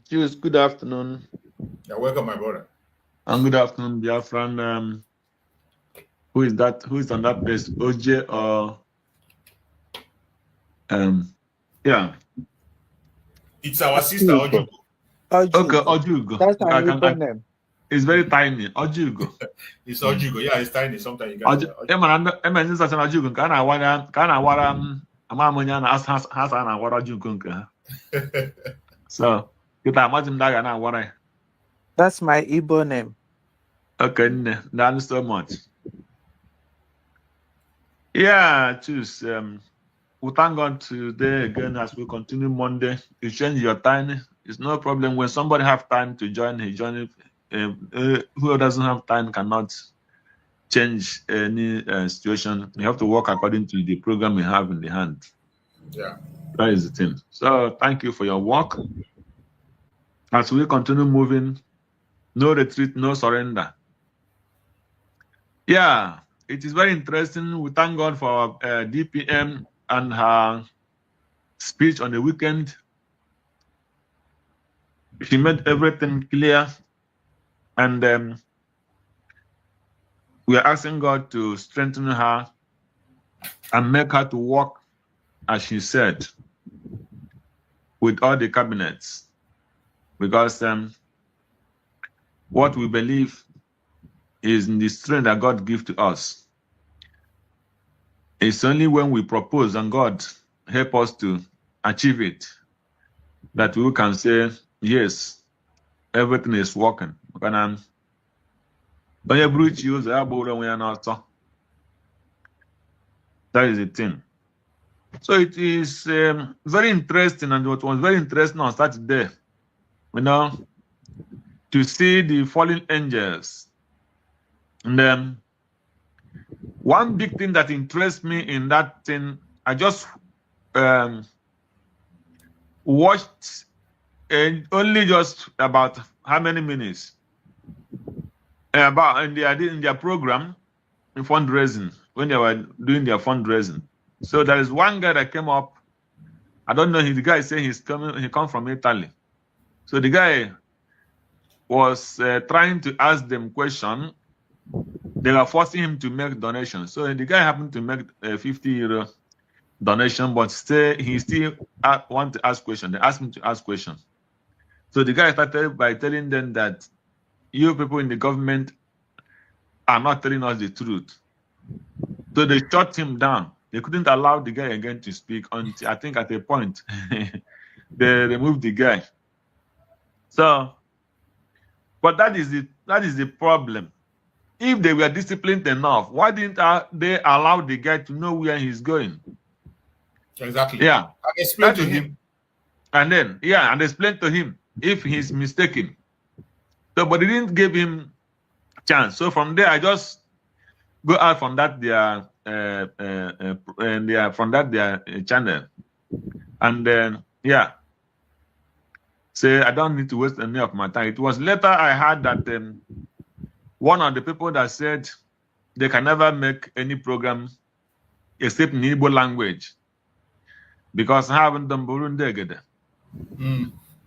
Jules, good afternoon. You're welcome, my brother. And good afternoon, Biafran. Who is that? Who is on that place? OJ or yeah. It's our sister Ojugo. Okay, Ojugo. That's our Igbo name. It's very tiny. Ojugo. It's Ojugo. Yeah, it's tiny. Sometimes you can. Ojugo. Can I wara amamonya na has na wara Ojugo nke ha. So, kita imagine that na wara. That's my Igbo name. Okay, thank so much. Yeah, choose. We thank God today again as we continue Monday. You change your time. It's no problem. When somebody have time to join, he join. Who doesn't have time cannot change any situation. You have to work according to the program you have in the hand. Yeah, that is the thing. So thank you for your work. As we continue moving, no retreat, no surrender. Yeah, it is very interesting. We thank God for DPM and her speech on the weekend. She made everything clear, and we are asking God to strengthen her and make her to work as she said with all the cabinets, because what we believe is in the strength that God gives to us. It's only when we propose and God help us to achieve it that we can say, yes, everything is working. That is the thing. So it is very interesting, and what was very interesting on Saturday, to see the fallen angels. And one big thing that interests me in that thing, I just watched only just about how many minutes about in their program in fundraising, when they were doing their fundraising. So there is one guy that came up. I don't know. The guy saying he come from Italy. So the guy was trying to ask them question. They were forcing him to make donations. So the guy happened to make a 50 euro donation, but he still want to ask questions. They asked him to ask questions. So the guy started by telling them that you people in the government are not telling us the truth. So they shut him down. They couldn't allow the guy again to speak until, I think, at a point they removed the guy. So, but that is the problem. If they were disciplined enough, why didn't they allow the guy to know where he's going? Exactly. Yeah. And explain to him. And then, yeah, and explain to him if he's mistaken. So, but they didn't give him chance. So from there, I just go out from that their channel, and then say I don't need to waste any of my time. It was later I heard that one of the people that said they can never make any program except in Igbo language because I haven't done Burundi.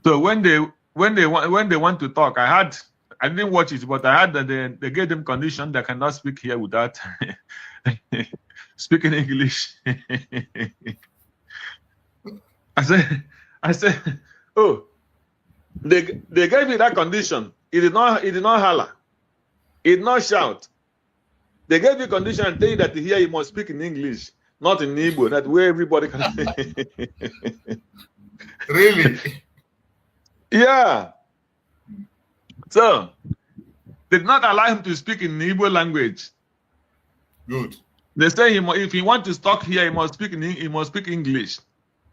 So when they want to talk, I didn't watch it, but I heard that they gave them condition they cannot speak here without speaking English. I said, oh, they gave me that condition. It did not holler. It did not shout. They gave you condition and tell you that here you must speak in English, not in Igbo, that way everybody can. Really? Yeah. So they did not allow him to speak in Igbo language. Good. They say if he wants to talk here, he must speak English.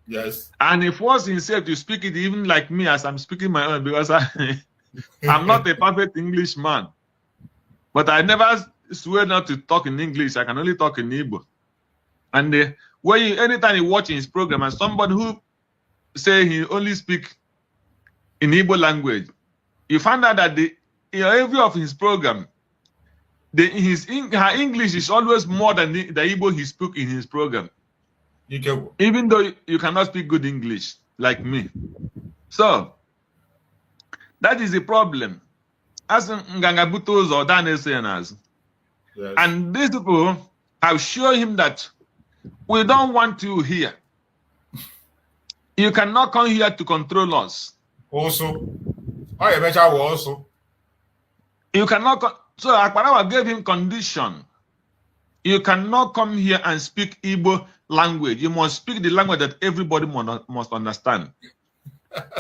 Yes. And he forced himself to speak it even like me as I'm speaking my own, because I'm not a perfect English man. But I never swear not to talk in English. I can only talk in Igbo. And anytime you watch his program and somebody who say he only speak in Igbo language, you find out that every of his program, her English is always more than the Igbo he spoke in his program. Even though you cannot speak good English like me. So that is the problem. As Ngangabutos or Dan as Yes. And these people have shown him that we don't want you here. You cannot come here to control us. Also, I imagine also. You cannot. So Akbarawa gave him condition. You cannot come here and speak Igbo language. You must speak the language that everybody must understand.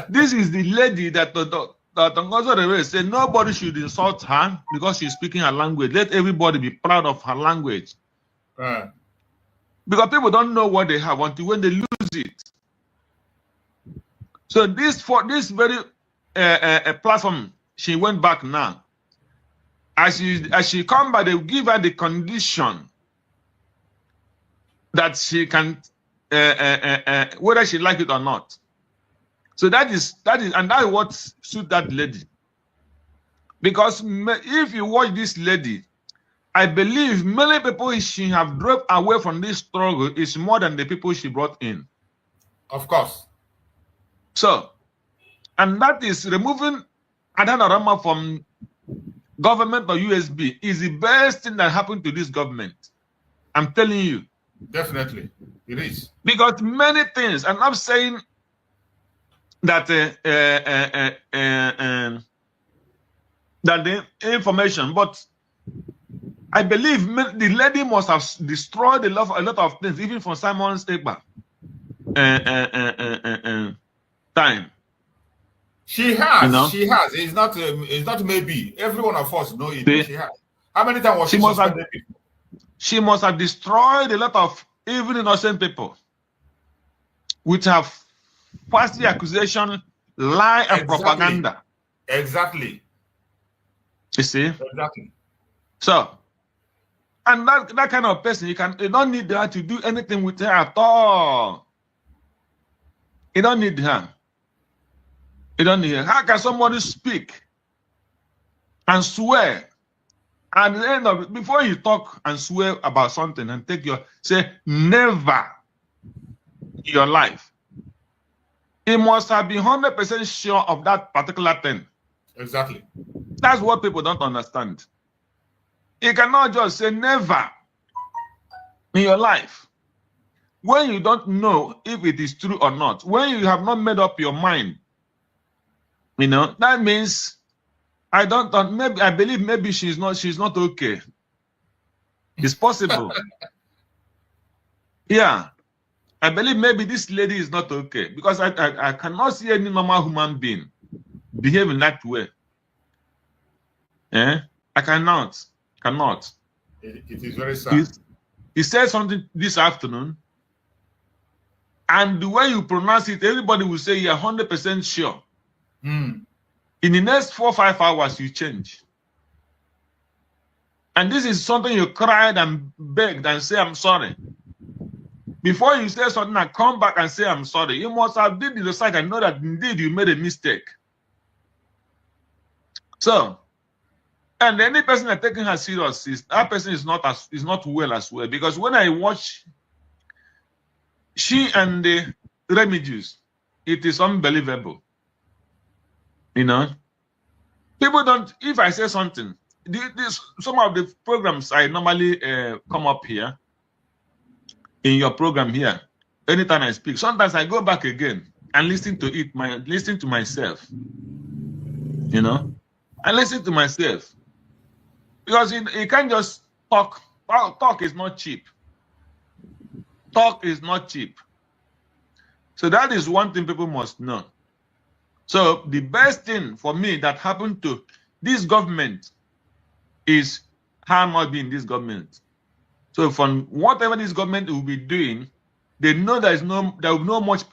This is the lady that Ngozo said nobody should insult her because she's speaking her language. Let everybody be proud of her language. Because people don't know what they have until when they lose it. So for this very platform, she went back now. As she come back, they give her the condition that she can, whether she like it or not. So that is what suit that lady. Because if you watch this lady, I believe many people she have drove away from this struggle is more than the people she brought in. Of course. So, and that is removing Adanarama from government or USB is the best thing that happened to this government. I'm telling you. Definitely, it is. Because many things, and I'm saying that that the information, but I believe the lady must have destroyed a lot of things, even from Simon's Ekba time. She has. You know? She has. It's not maybe. Every one of us know it. She has. How many times was she suspended people? She must have destroyed a lot of even innocent people, which have false accusation, lie, and propaganda. Exactly. You see? Exactly. So, and that kind of person, you don't need her to do anything with her at all. You don't need her. You don't need her. How can somebody speak and swear? And at the end of it, before you talk and swear about something and say never in your life, you must have been 100% sure of that particular thing. Exactly. That's what people don't understand. You cannot just say never in your life when you don't know if it is true or not. When you have not made up your mind, you know, that means I believe maybe she's not okay. It's possible. Yeah. I believe maybe this lady is not okay because I cannot see any normal human being behaving that way. I cannot. It is very sad. He said something this afternoon, and the way you pronounce it, everybody will say you're 100% sure. In the next 4 or 5 hours, you change. And this is something you cried and begged and say, I'm sorry. Before you say something and come back and say, I'm sorry, you must have did the research and know that indeed you made a mistake. So, and any person that taking her serious, that person is not well as well. Because when I watch she and the Remigius, it is unbelievable. You know, people don't. If I say something, some of the programs I normally come up here in your program here. Anytime I speak, sometimes I go back again and listen to it. Listen to myself. You know, I listen to myself because you can't just talk. Talk is not cheap. Talk is not cheap. So that is one thing people must know. So the best thing for me that happened to this government is her not being this government. So from whatever this government will be doing, they know there will no much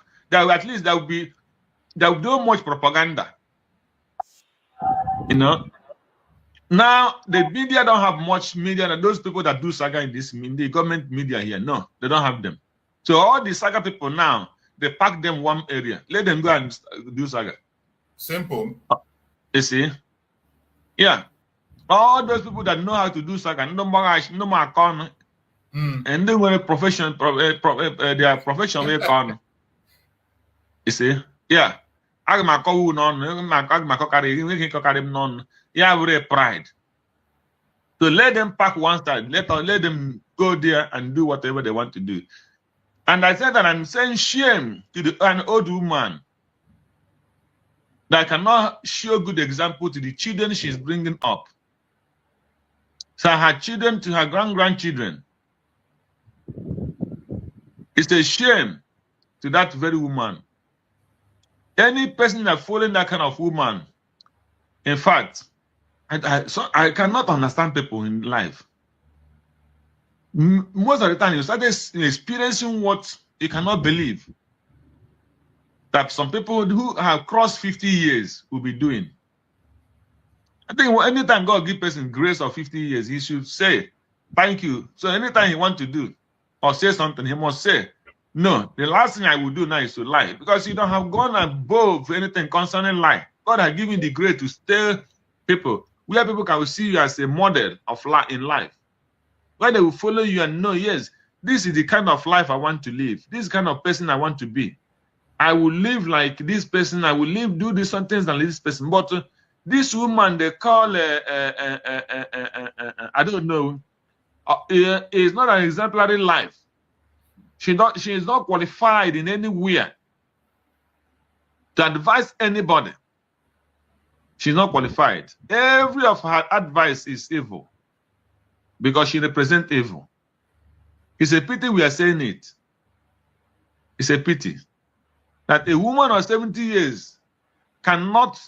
propaganda. You know. Now the media don't have much media, and those people that do saga in the government media here, no, they don't have them. So all the saga people now, they pack them one area. Let them go and do saga. Simple. You see? Yeah. All those people that know how to do saga, no more account, and they were a profession, their profession will come. You see? Yeah. Yeah, with pride. So let them pack one side. Let them go there and do whatever they want to do. And I said that I'm saying shame to an old woman that cannot show good example to the children she's bringing up. So her children to her grandchildren. It's a shame to that very woman. Any person that following that kind of woman, in fact, I cannot understand people in life. Most of the time, you start experiencing what you cannot believe that some people who have crossed 50 years will be doing. I think anytime God gives person grace of 50 years, he should say, thank you. So anytime he wants to do or say something, he must say, no, the last thing I will do now is to lie. Because you don't have gone above anything concerning lie. God has given the grace to stay people, where people can see you as a model of life in life. Where they will follow you and know, yes, this is the kind of life I want to live. This kind of person I want to be. I will live like this person. I will live, do these things like this person. But this woman they call, I don't know, is not an exemplary life. She is not qualified in anywhere to advise anybody. She's not qualified. Every of her advice is evil because she represents evil. It's a pity we are saying it. It's a pity that a woman of 70 years cannot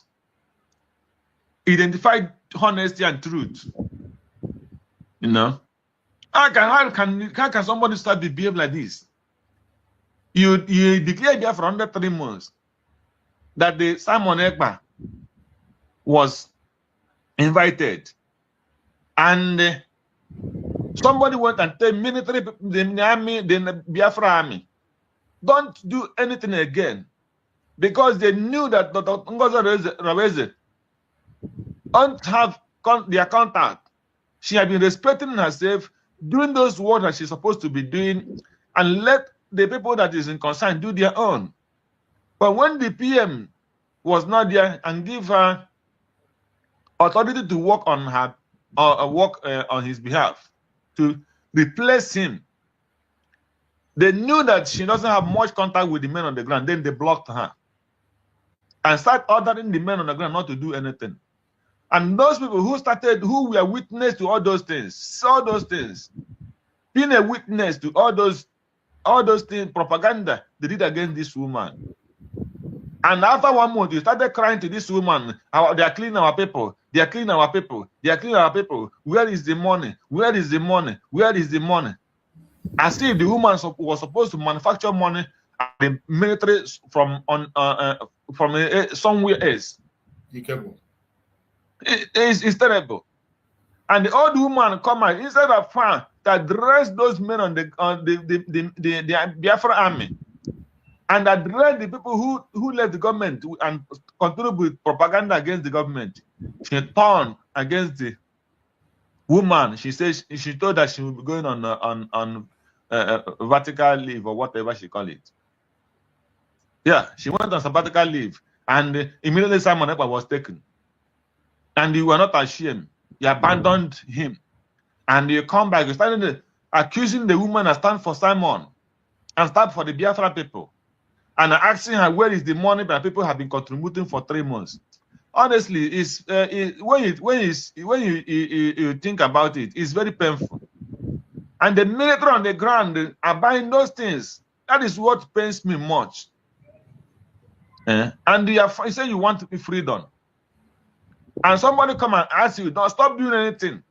identify honesty and truth. You know? How can somebody start to behave like this? You declare there for under 3 months that the Simon Ekpa was invited, and somebody went and told military, the army, the Biafra army, don't do anything again, because they knew that Dr. Ngozi Raweze don't have their contact. She had been respecting herself, doing those work that she's supposed to be doing, and let the people that is in concern do their own. But when the PM was not there and give her authority to work on her, on his behalf, to replace him, they knew that she doesn't have much contact with the men on the ground. Then they blocked her and start ordering the men on the ground not to do anything. And those people who were witness to all those things, saw those things, being a witness to all those things, propaganda they did against this woman. And after 1 month, you started crying to this woman, they are cleaning our people, they are cleaning our people, they are cleaning our people. Where is the money? Where is the money? Where is the money? As if the woman was supposed to manufacture money at the military from somewhere else. It's terrible. And the old woman come out instead of her to address those men on the Biafra army and address the people who left the government and continue with propaganda against the government. She turned against the woman. She says she told that she will be going on vertical leave or whatever she call it. Yeah, she went on sabbatical leave, and immediately Simon Ekpa was taken. And you were not ashamed. You abandoned him. And you come back, you started accusing the woman and stand for Simon and stand for the Biafra people. And asking her where is the money that people have been contributing for 3 months. Honestly, when you think about it, it's very painful. And the military on the ground are buying those things. That is what pains me much. And you say you want to be freedom. And somebody come and ask you, don't stop doing anything.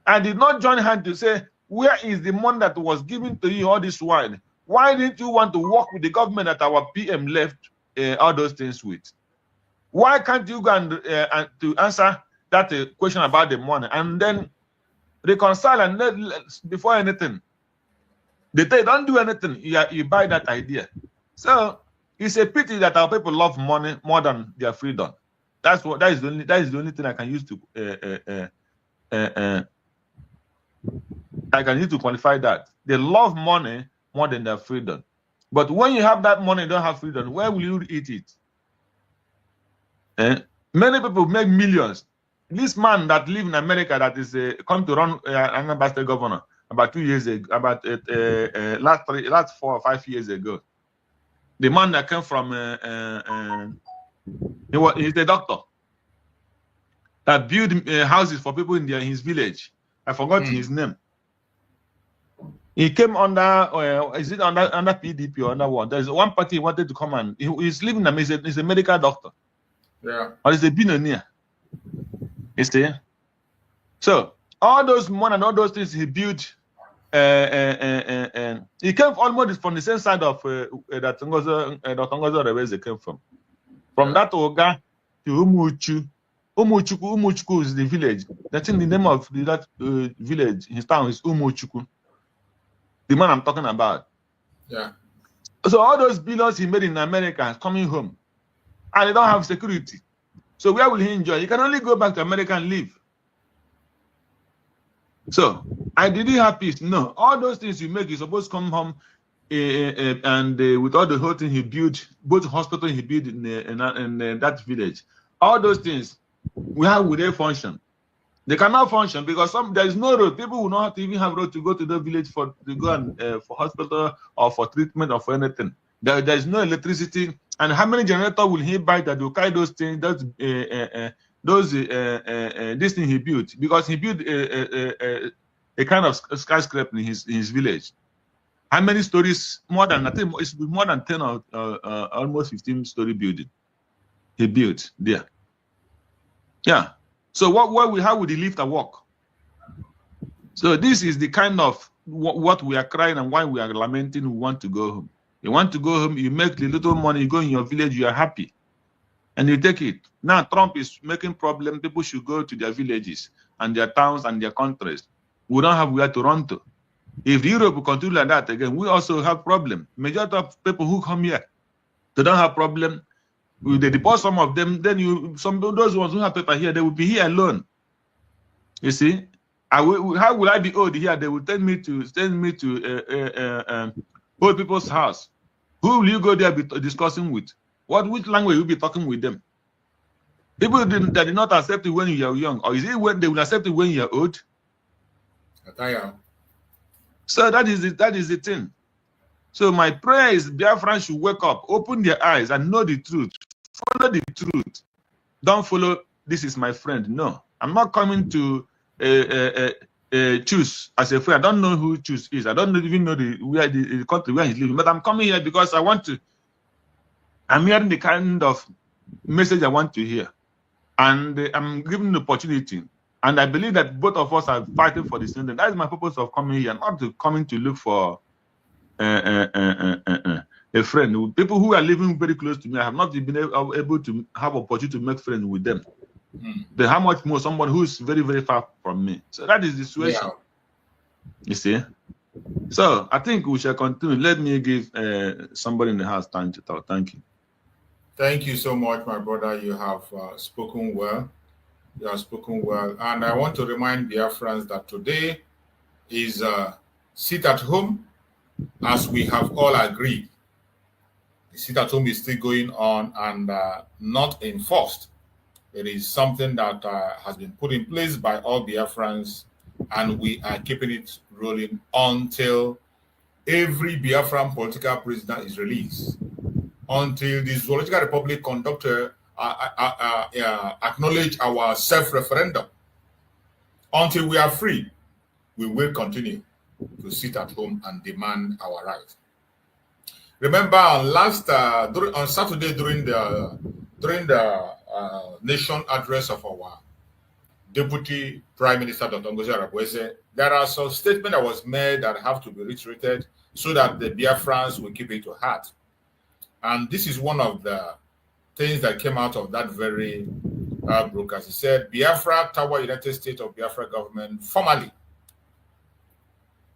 And did not join hand to say, where is the money that was given to you all this while? Why didn't you want to work with the government that our PM left all those things with? Why can't you go and to answer that question about the money and then reconcile and before anything? They say don't do anything. You buy that idea. So it's a pity that our people love money more than their freedom. That is the only thing I can use to qualify that. They love money more than their freedom. But when you have that money, you don't have freedom. Where will you eat it? Many people make millions this man that live in America that is come to run Anambra State governor about 2 years ago, about last 4 or 5 years ago. The man that came from he's a doctor that built houses for people in his village. I forgot his name. He came under, is it under PDP or under what? There's one party he wanted to come and he's living in America. He's a medical doctor. Yeah. Or he's a billionaire. You see? So all those money and all those things he built, he came almost from the same side of that Dr. Ngozo Rebeze came from. From that Oga to Umuchu. Umuchuku is the village. That's in the name of that village. His town is Umuchuku. The man I'm talking about. Yeah. So all those billions he made in America is coming home. And they don't have security. So where will he enjoy? He can only go back to America and live. So, did he have peace? No. All those things you make, you're supposed to come home and with all the whole thing he built, both hospitals he built in that village. All those things, how will they function? They cannot function because there is no road. People will not even have road to go to the village to go and for hospital or for treatment or for anything. There is no electricity. And how many generators will he buy that will carry those things? This thing he built, because he built a kind of skyscraper in his village. How many stories? More than, I think it's more than 10 or almost 15-story building he built there. Yeah. So how would he live and work? So this is the kind of what we are crying and why we are lamenting. We want to go home. You want to go home, you make the little money, you go in your village, you are happy. And you take it. Now Trump is making problem. People should go to their villages and their towns and their countries. We don't have where to run to. If Europe will continue like that again, we also have problem. Majority of people who come here, they don't have problem. They deport some of them, then those ones who have paper here, they will be here alone. You see? How will I be old here? They will send me to old people's house. Who will you go there be discussing with? Which language will you be talking with them? People that did not accept it when you are young, or is it when they will accept it when you are old? So that is the thing. So my prayer is Biafrans should wake up, open their eyes, and know the truth. Follow the truth. Don't follow, this is my friend. No, I'm not coming to choose as a friend. I don't know who choose is. I don't even know the country where he's living. But I'm coming here because I'm hearing the kind of message I want to hear. And I'm given the opportunity. And I believe that both of us are fighting for the same thing. That is my purpose of coming here, not coming to look for a friend. People who are living very close to me, I have not been able to have opportunity to make friends with them. Then how much more someone who is very, very far from me. So that is the situation. Yeah. You see? So I think we shall continue. Let me give somebody in the house time to talk. Thank you. Thank you so much, my brother. You have spoken well. You have spoken well. And I want to remind Biafrans that today is sit at home, as we have all agreed. The sit at home is still going on and not enforced. It is something that has been put in place by all Biafrans, and we are keeping it rolling until every Biafran political prisoner is released, until the Zoological Republic conductor acknowledge our self-referendum. Until we are free, we will continue to sit at home and demand our rights. Remember, on Saturday during the nation address of our Deputy Prime Minister Dr. Ngozi Arabweze, there are some statements that was made that have to be reiterated so that the Biafrans will keep it to heart. And this is one of the things that came out of that very broadcast. He said, Biafra, Tower, United States of Biafra government, formally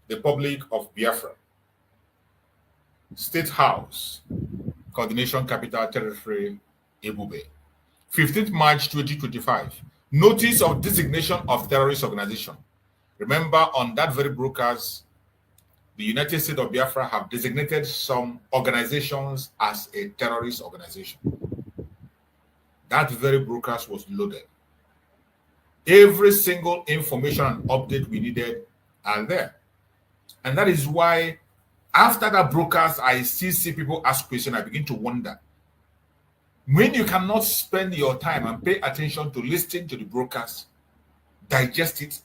the Republic of Biafra, State House, Coordination Capital Territory, Ebube, 15th March 2025. Notice of designation of terrorist organization. Remember, on that very broadcast, the United States of Biafra have designated some organizations as a terrorist organization. That very broadcast was loaded. Every single information and update we needed are there. And that is why after that broadcast, I still see people ask questions. I begin to wonder. When you cannot spend your time and pay attention to listen to the broadcast, digest it,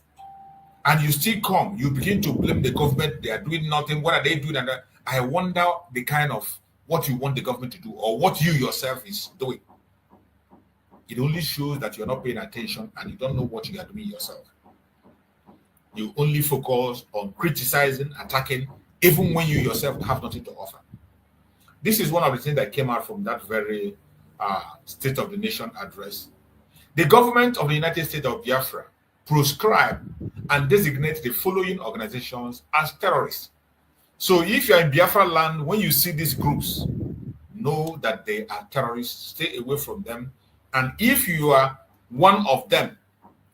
and you still come, you begin to blame the government. They are doing nothing. What are they doing? And I wonder the kind of what you want the government to do or what you yourself is doing. It only shows that you're not paying attention and you don't know what you are doing yourself. You only focus on criticizing, attacking, even when you yourself have nothing to offer. This is one of the things that came out from that very State of the Nation address. The government of the United States of Biafra proscribe and designate the following organizations as terrorists. So if you're in Biafra land, when you see these groups, know that they are terrorists, stay away from them. And if you are one of them,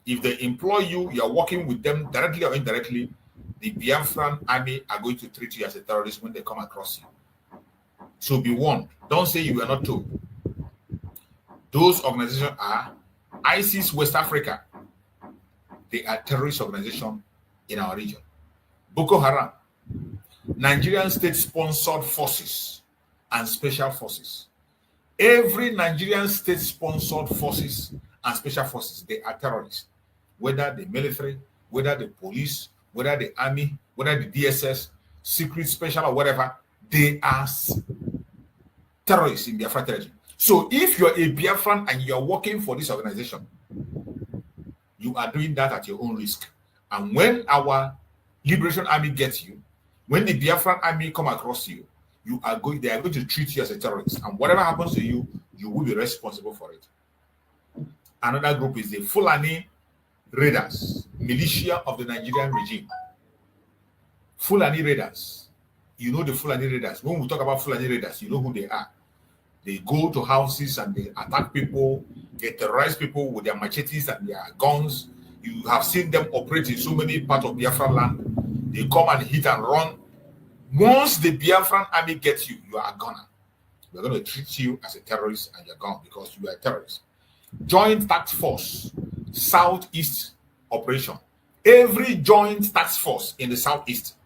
if they employ you, you are working with them directly or indirectly, the Biafran army are going to treat you as a terrorist when they come across you. So be warned. Don't say you were not told. Those organizations are ISIS West Africa. They are terrorist organization in our region. Boko Haram, Nigerian state-sponsored forces and special forces. Every Nigerian state-sponsored forces and special forces, they are terrorists. Whether the military, whether the police, whether the army, whether the DSS, secret, special, or whatever, they are terrorists in Biafra territory. So if you're a Biafran and you're working for this organization, you are doing that at your own risk. And when our Liberation Army gets you, when the Biafran Army come across you, they are going to treat you as a terrorist. And whatever happens to you, you will be responsible for it. Another group is the Fulani Raiders, militia of the Nigerian regime. Fulani Raiders. You know the Fulani Raiders. When we talk about Fulani Raiders, you know who they are. They go to houses and they attack people, they terrorize people with their machetes and their guns. You have seen them operate in so many parts of Biafra land. They come and hit and run. Once the Biafran army gets you, you are a gunner. They're going to treat you as a terrorist and you're gone because you are a terrorist. Joint Task Force, Southeast Operation. Every Joint Task Force in the Southeast,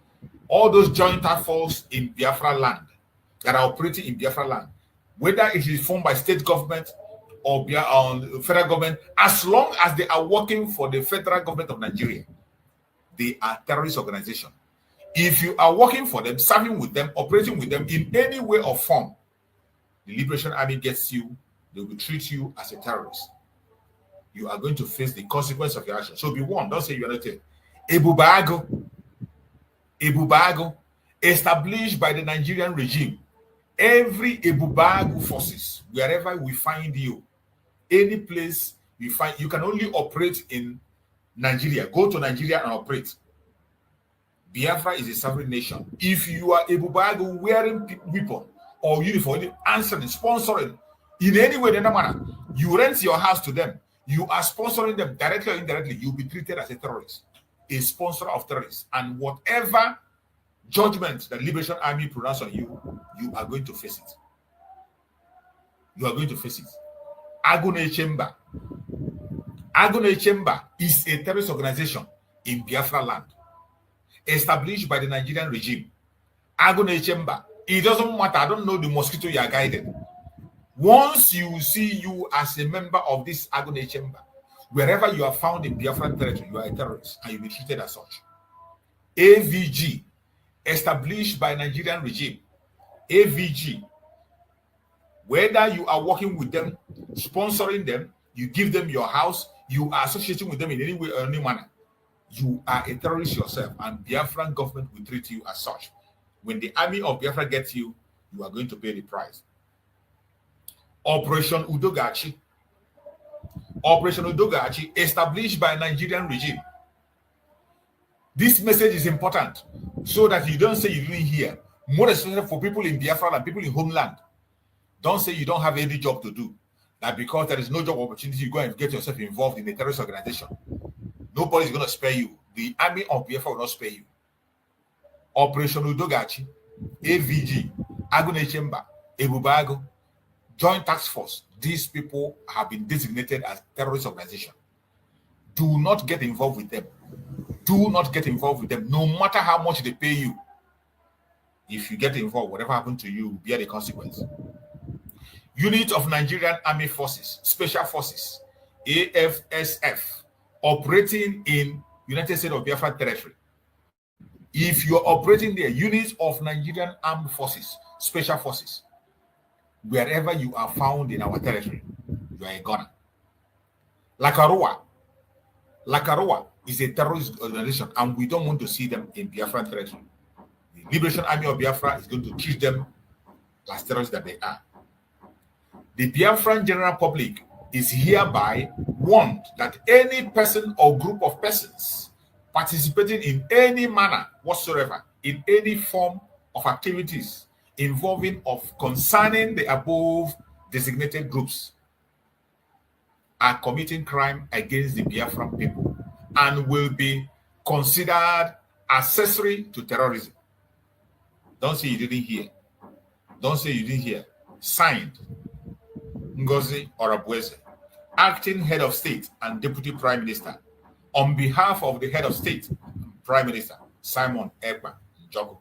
all those Joint Task Force in Biafra land that are operating in Biafra land, whether it is formed by state government or federal government, as long as they are working for the federal government of Nigeria, they are terrorist organization. If you are working for them, serving with them, operating with them in any way or form, the Liberation Army gets you, they will treat you as a terrorist. You are going to face the consequence of your action. So be warned, don't say you are not a Ebubago, established by the Nigerian regime. Every Ebubago forces, wherever we find you, any place we find, you can only operate in Nigeria. Go to Nigeria and operate. Biafra is a sovereign nation. If you are Ebubago wearing weapon or uniform, answering, sponsoring, in any way, in any manner, you rent your house to them, you are sponsoring them directly or indirectly, you'll be treated as a terrorist, a sponsor of terrorists. And whatever judgment the Liberation Army pronounce on you, you are going to face it. You are going to face it. Agone Chamber. Agone Chamber is a terrorist organization in Biafra land, established by the Nigerian regime. Agone Chamber. It doesn't matter. I don't know the mosquito you are guided. Once you see you as a member of this Agone Chamber, wherever you are found in Biafran territory, you are a terrorist and you'll be treated as such. AVG, established by Nigerian regime. AVG, whether you are working with them, sponsoring them, you give them your house, you are associating with them in any way or any manner, you are a terrorist yourself, and Biafran government will treat you as such. When the army of Biafra gets you, you are going to pay the price. Operation Udogachi. Operation Udogachi, established by Nigerian regime. This message is important so that you don't say you didn't hear. More especially for people in Biafra and people in homeland. Don't say you don't have any job to do. That because there is no job opportunity, you go and get yourself involved in a terrorist organization. Nobody is going to spare you. The army of Biafra will not spare you. Operation Udogachi, AVG, Agone Chamber, Ebubago, Joint Task Force. These people have been designated as terrorist organization. Do not get involved with them. Do not get involved with them, no matter how much they pay you. If you get involved, whatever happened to you, bear the consequence. Unit of Nigerian Army Forces, Special Forces, AFSF, operating in United States of Biafra territory. If you're operating there, units of Nigerian Armed Forces, Special Forces, wherever you are found in our territory, you are a gunner. Lakaroa is a terrorist organization, and we don't want to see them in Biafran territory. The Liberation Army of Biafra is going to treat them as terrorists that they are. The Biafran general public is hereby warned that any person or group of persons participating in any manner whatsoever in any form of activities involving of concerning the above designated groups are committing crime against the Biafran people and will be considered accessory to terrorism. Don't say you didn't hear. Don't say you didn't hear. Signed, Ngozi Orabueze, acting head of state and deputy prime minister, on behalf of the head of state, Prime Minister Simon Ekpa Njogu.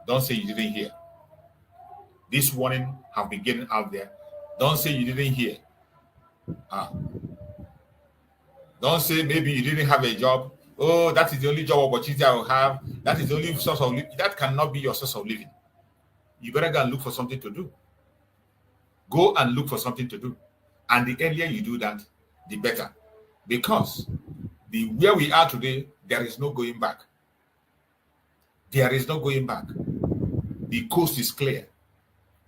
Don't say you didn't hear. This warning have been getting out there. Don't say you didn't hear. Don't say maybe you didn't have a job. Oh, that is the only job opportunity I will have. That is the only source of living. That cannot be your source of living. You better go and look for something to do. Go and look for something to do. And the earlier you do that, the better. Because where we are today, there is no going back. There is no going back. The coast is clear.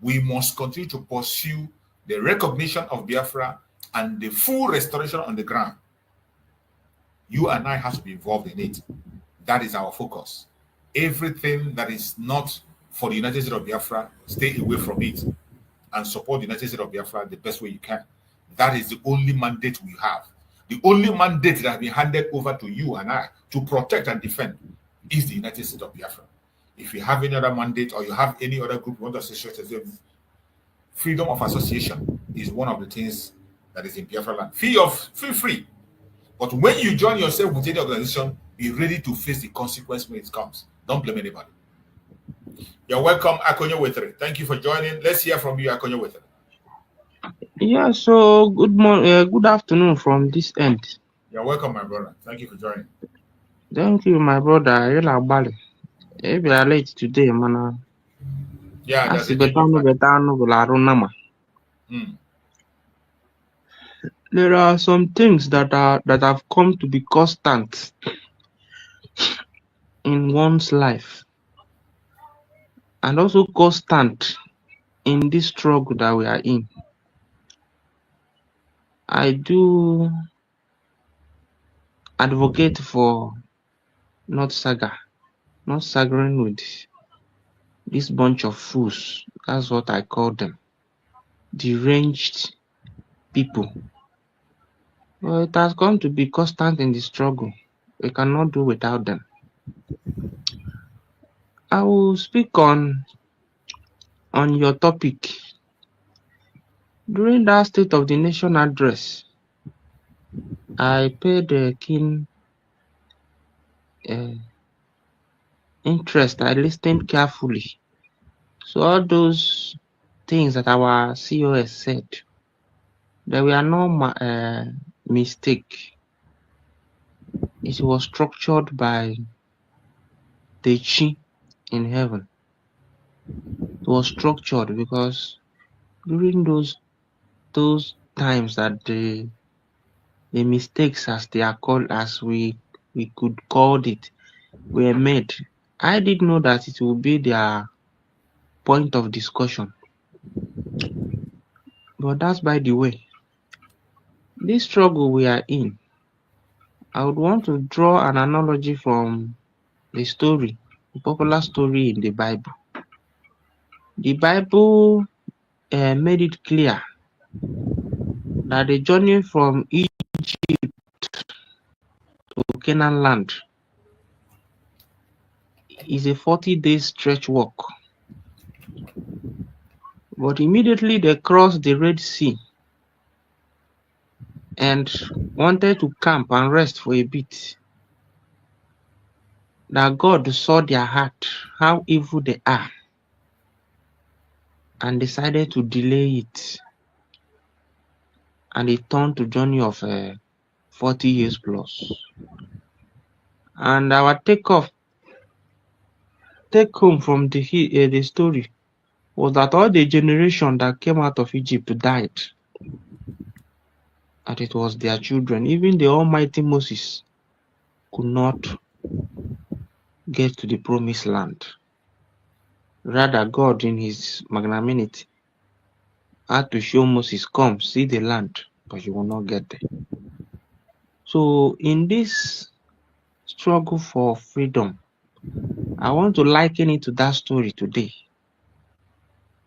We must continue to pursue the recognition of Biafra and the full restoration on the ground. You and I have to be involved in it. That is our focus. Everything that is not for the United States of Biafra, stay away from it and support the United States of Biafra the best way you can. That is the only mandate we have. The only mandate that has been handed over to you and I to protect and defend is the United States of Biafra. If you have any other mandate or you have any other group you want to associate with, freedom of association is one of the things that is in Biafra land. Feel free. But when you join yourself with any organization, be ready to face the consequence when it comes. Don't blame anybody. You're welcome, Akonyo Wetere. Thank you for joining. Let's hear from you, Akonyo Wetere. Yeah, so good morning, good afternoon from this end. You're welcome, my brother. Thank you for joining. Thank you, my brother. You're Bali. If you are late today, man. Yeah, that's it. There are some things that have come to be constant in one's life, and also constant in this struggle that we are in. I do advocate for not saggering with this bunch of fools. That's what I call them. Deranged people. Well, it has come to be constant in the struggle. We cannot do without them. I will speak on your topic. During that State of the Nation address, I paid a keen interest. I listened carefully. So all those things that our COS said, there were no mistake. It was structured by the Chi in heaven. It was structured because during those times that the mistakes, as they are called, as we could call it, were made, I did know that it would be their point of discussion. But that's by the way. This struggle we are in, I would want to draw an analogy from the story, a popular story in the Bible. The Bible made it clear that the journey from Egypt to Canaan land is a 40-day stretch walk. But immediately they crossed the Red Sea, and wanted to camp and rest for a bit. That God saw their heart, how evil they are, and decided to delay it. And it turned to journey of 40 years plus. And our take home from the story was that all the generation that came out of Egypt died, and it was their children. Even the Almighty Moses could not get to the promised land. Rather, God, in his magnanimity, had to show Moses, come, see the land, but you will not get there. So, in this struggle for freedom, I want to liken it to that story today.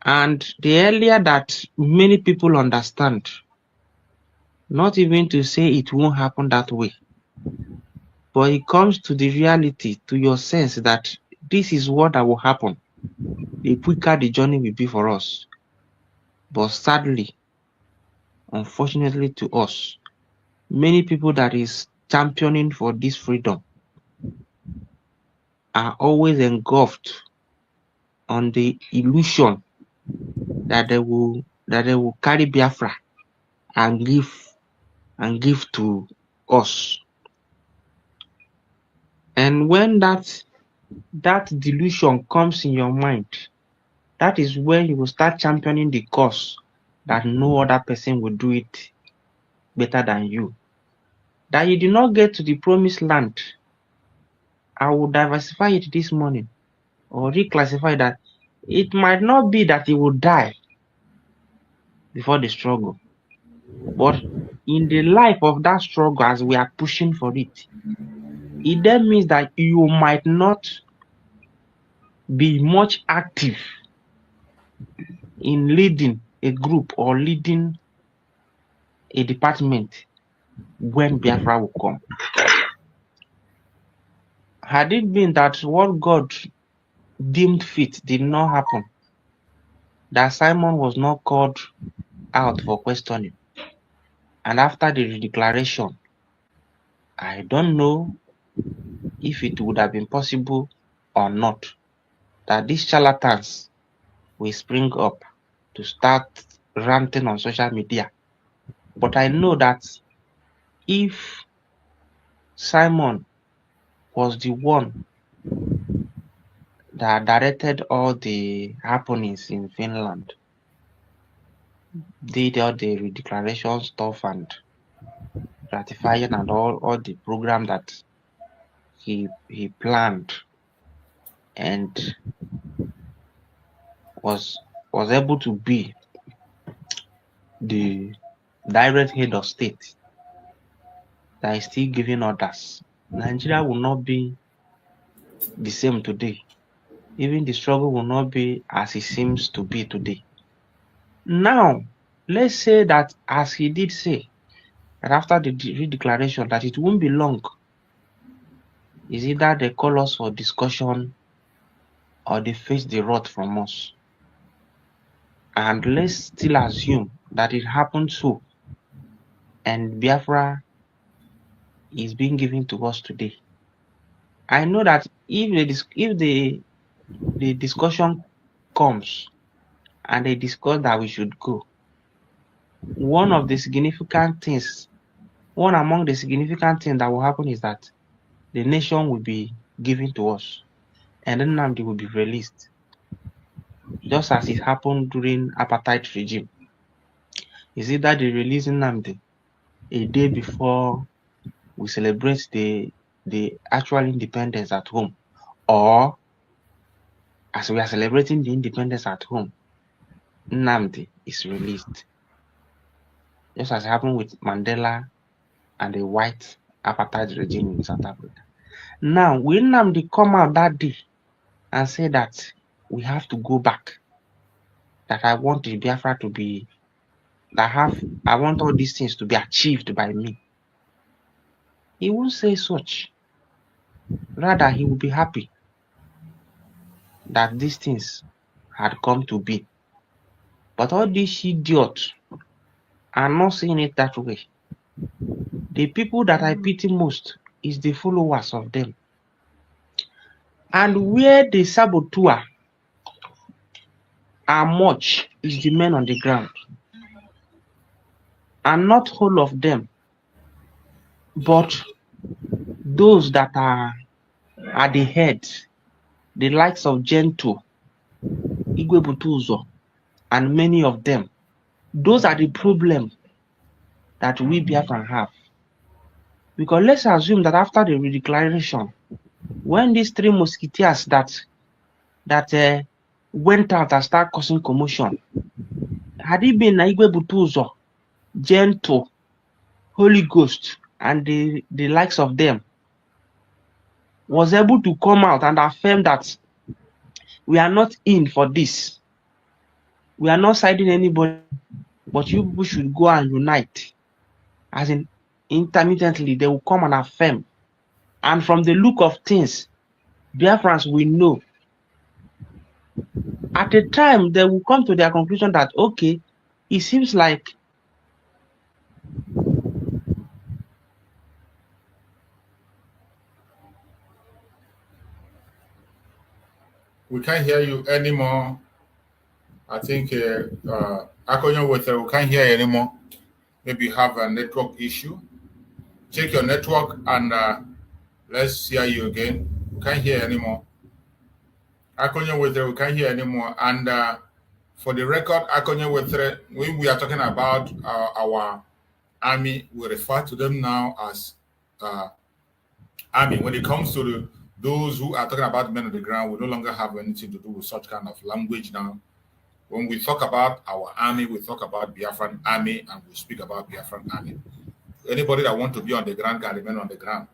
And the earlier that many people understand, not even to say it won't happen that way, but it comes to the reality, to your sense that this is what that will happen, the quicker the journey will be for us. But sadly, unfortunately to us, many people that is championing for this freedom are always engulfed on the illusion that they will carry Biafra and give to us. And when that delusion comes in your mind, that is when you will start championing the cause that no other person will do it better than you. That you did not get to the promised land. I will diversify it this morning or reclassify that. It might not be that you will die before the struggle, but in the life of that struggle, as we are pushing for it, it then means that you might not be much active in leading a group or leading a department when Biafra will come. Had it been that what God deemed fit did not happen, that Simon was not called out for questioning, and after the declaration, I don't know if it would have been possible or not that these charlatans will spring up to start ranting on social media. But I know that if Simon was the one that directed all the happenings in Finland, did all the declaration stuff and ratifying and all the program that he planned, and was able to be the direct head of state that is still giving orders, Nigeria will not be the same today. Even the struggle will not be as it seems to be today. Now, let's say that, as he did say, that after the redeclaration, that it won't be long. Is either they call us for discussion or they face the wrath from us. And let's still assume that it happened so, and Biafra is being given to us today. I know that if the discussion comes and they discuss that we should go, one among the significant things that will happen is that the nation will be given to us, and then Nnamdi will be released, just as it happened during apartheid regime. Is it that they release Nnamdi a day before we celebrate the actual independence at home, or as we are celebrating the independence at home, Nnamdi is released, just as happened with Mandela and the white apartheid regime in South Africa. Now, will Nnamdi come out that day and say that we have to go back, that I want the Biafra to be, I want all these things to be achieved by me? He won't say such. Rather, he will be happy that these things had come to be. But all these idiots are not seeing it that way. The people that I pity most is the followers of them. And where the saboteurs are much is the men on the ground. And not all of them, but those that are at the head, the likes of Gento, Igwe Butuzo, and many of them. Those are the problems that we Biafran have. Because let's assume that after the redeclaration, when these three musketeers that went out and started causing commotion, had it been Igwe Butuzo, Gento, Holy Ghost, and the likes of them, was able to come out and affirm that we are not in for this. We are not siding anybody, but you people should go and unite. As in, intermittently, they will come and affirm. And from the look of things, Biafrans will know. At a time, they will come to their conclusion that, okay, it seems like we can't hear you anymore. I think Akonyo with we can't hear you anymore. Maybe you have a network issue. Check your network and let's hear you again. We can't hear anymore. Akonyo with we can't hear anymore. And for the record, Akonyo with when we are talking about our army, we refer to them now as army. When it comes to those who are talking about men on the ground, we no longer have anything to do with such kind of language now. When we talk about our army, we talk about Biafran army, and we speak about Biafran army. Anybody that wants to be on the ground can remain on the ground.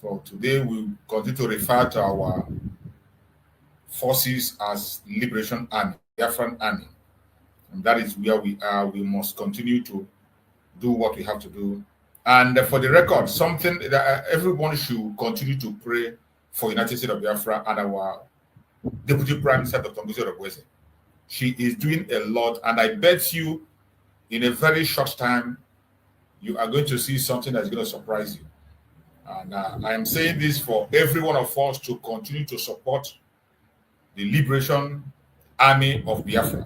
So today we continue to refer to our forces as Liberation Army, Biafran army. And that is where we are. We must continue to do what we have to do. And for the record, something that everyone should continue to pray for United States of Biafra and our Deputy Prime Minister, Dr. Ngozi. She is doing a lot, and I bet you in a very short time, you are going to see something that's going to surprise you. And I am saying this for every one of us to continue to support the Liberation Army of Biafra.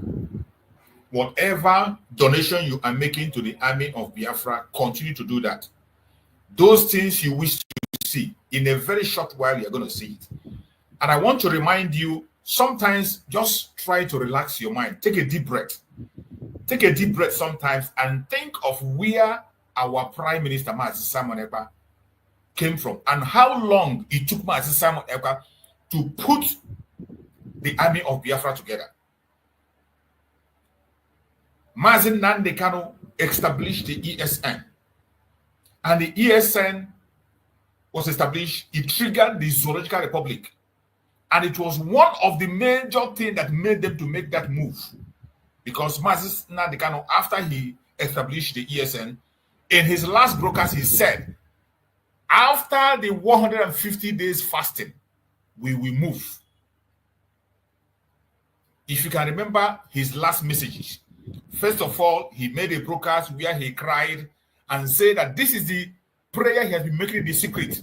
Whatever donation you are making to the Army of Biafra, continue to do that. Those things you wish to see, in a very short while, you're going to see it. And I want to remind you, sometimes just try to relax your mind. Take a deep breath. Take a deep breath sometimes and think of where our Prime Minister, Mazi Simon Ekpa, came from and how long it took Mazi Simon Ekpa to put the Army of Biafra together. Mazi Nnamdi Kanu established the ESN. And the ESN was established, it triggered the Zoological Republic. And it was one of the major things that made them to make that move. Because Mazi Nnamdi Kanu, after he established the ESN, in his last broadcast, he said, after the 150 days fasting, we will move. If you can remember his last messages, first of all, he made a broadcast where he cried and said that this is the prayer he has been making in the secret.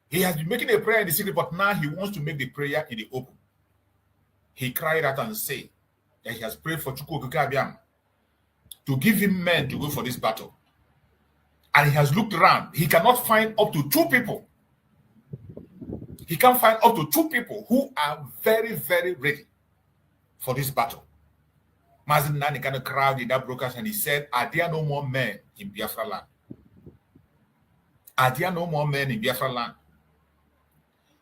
He has been making a prayer in the secret, but now he wants to make the prayer in the open. He cried out and said that he has prayed for Chukwu Okike Abiam to give him men to go for this battle. And he has looked around. He cannot find up to 2 people. He can't find up to 2 people who are very, very ready for this battle. Mazi Nnamdi Kanu crowd in that broadcast and he said, are there no more men in Biafra land? Are there no more men in Biafra land?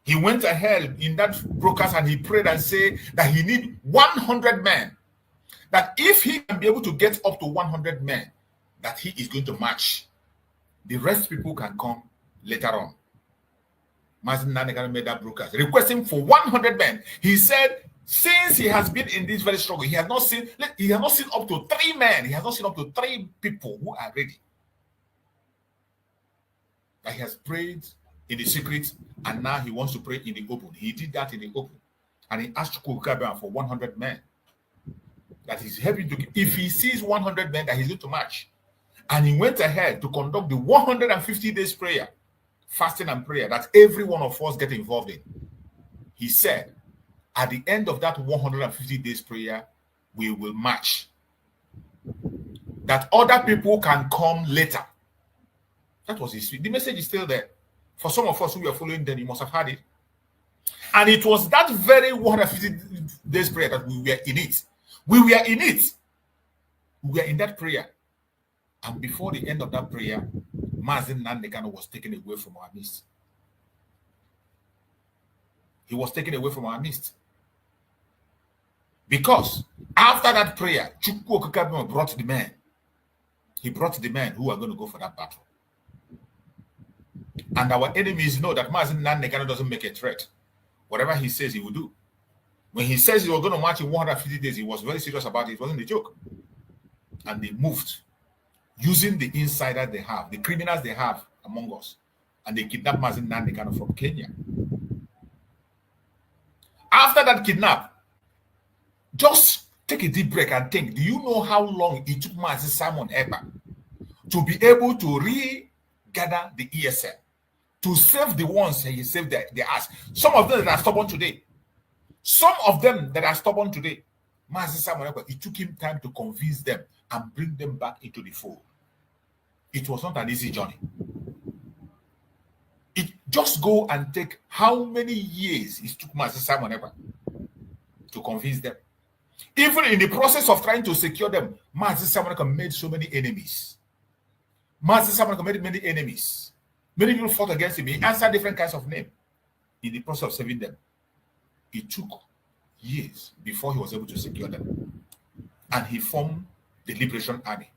He went ahead in that broadcast and he prayed and said that he needs 100 men. That if he can be able to get up to 100 men, that he is going to march. The rest people can come later on. Mazi Nnamdi Kanu made that broadcast, requesting for 100 men. He said, since he has been in this very struggle, he has not seen up to 3 men. He has not seen up to 3 people who are ready. That he has prayed in the secret, and now he wants to pray in the open. He did that in the open. And he asked Chukwu Okike Abiam for 100 men. That he's happy to, if he sees 100 men, that he's going to march. And he went ahead to conduct the 150 days prayer, fasting and prayer that every one of us get involved in. He said, at the end of that 150 days prayer, we will march. That other people can come later. That was his speech. The message is still there. For some of us who were following them, you must have had it. And it was that very 150 days prayer that we were in it. We were in it. We were in that prayer. And before the end of that prayer, Mazen Nandekano was taken away from our midst. He was taken away from our midst. Because after that prayer, Chukwu Okukabima brought the men. He brought the men who are going to go for that battle. And our enemies know that Mazen Nandekano doesn't make a threat. Whatever he says, he will do. When he says he was going to march in 150 days, he was very serious about it. It wasn't a joke. And they moved using the insiders they have, the criminals they have among us. And they kidnapped Mazen Nandekano from Kenya. After that kidnap, just take a deep breath and think, do you know how long it took Mazen Simon Ekpa to be able to regather the ESL, to save the ones he saved their ass? Some of them that are stubborn today, Mazen Simon Ekpa, it took him time to convince them and bring them back into the fold. It was not an easy journey. It just go and take how many years it took Mazen Simon Ekpa to convince them. Even in the process of trying to secure them, Mazen Simon Ekpa made so many enemies. Mazen Simon Ekpa made many enemies. Many people fought against him. He answered different kinds of names. In the process of saving them, it took years before he was able to secure them. And he formed the Liberation Army.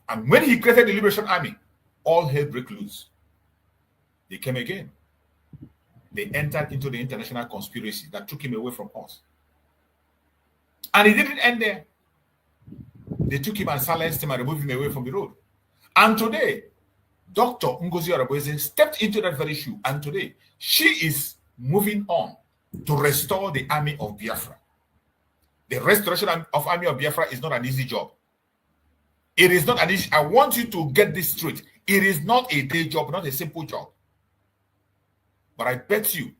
And when he created the Liberation Army, all hell broke loose. They came again. They entered into the international conspiracy that took him away from us. And it didn't end there. They took him and silenced him and removed him away from the road. And today, Dr. Ngozi Arabweze stepped into that very shoe. And today, she is moving on to restore the army of Biafra. The restoration of army of Biafra is not an easy job. It is not an easy. I want you to get this straight. It is not a day job, not a simple job. But I bet you,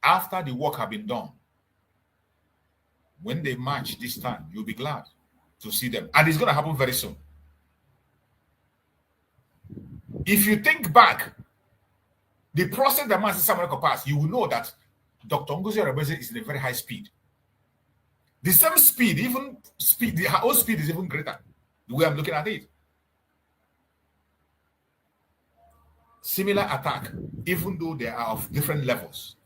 after the work has been done, when they march this time, you'll be glad to see them. And it's going to happen very soon. If you think back, the process that Mazen Simon Ekpa passed, you will know that Dr. Ngozi Arabweze is in a very high speed. The same speed, even speed, her own speed is even greater, the way I'm looking at it. Similar attack, even though they are of different levels,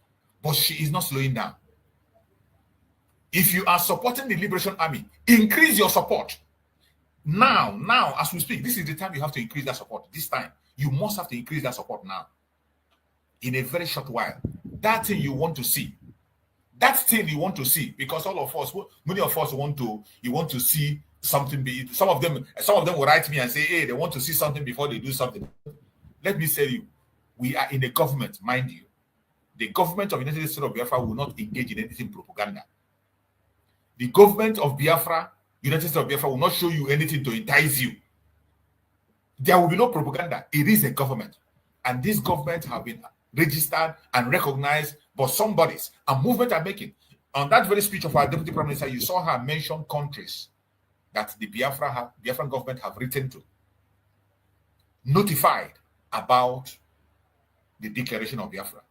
but she is not slowing down. If you are supporting the Liberation Army, increase your support. Now, as we speak, this is the time you have to increase that support. This time, you must have to increase that support now. In a very short while. That thing you want to see. Because all of us, many of us want to see something be. Some of them will write me and say, hey, they want to see something before they do something. Let me tell you, we are in a government, mind you. The government of the United States of Biafra will not engage in anything propaganda. The government of Biafra, United States of Biafra, will not show you anything to entice you. There will be no propaganda. It is a government. And this government have been registered and recognized by some bodies and movement are making. On that very speech of our Deputy Prime Minister, you saw her mention countries that the Biafran government have written to, notified about the declaration of Biafra.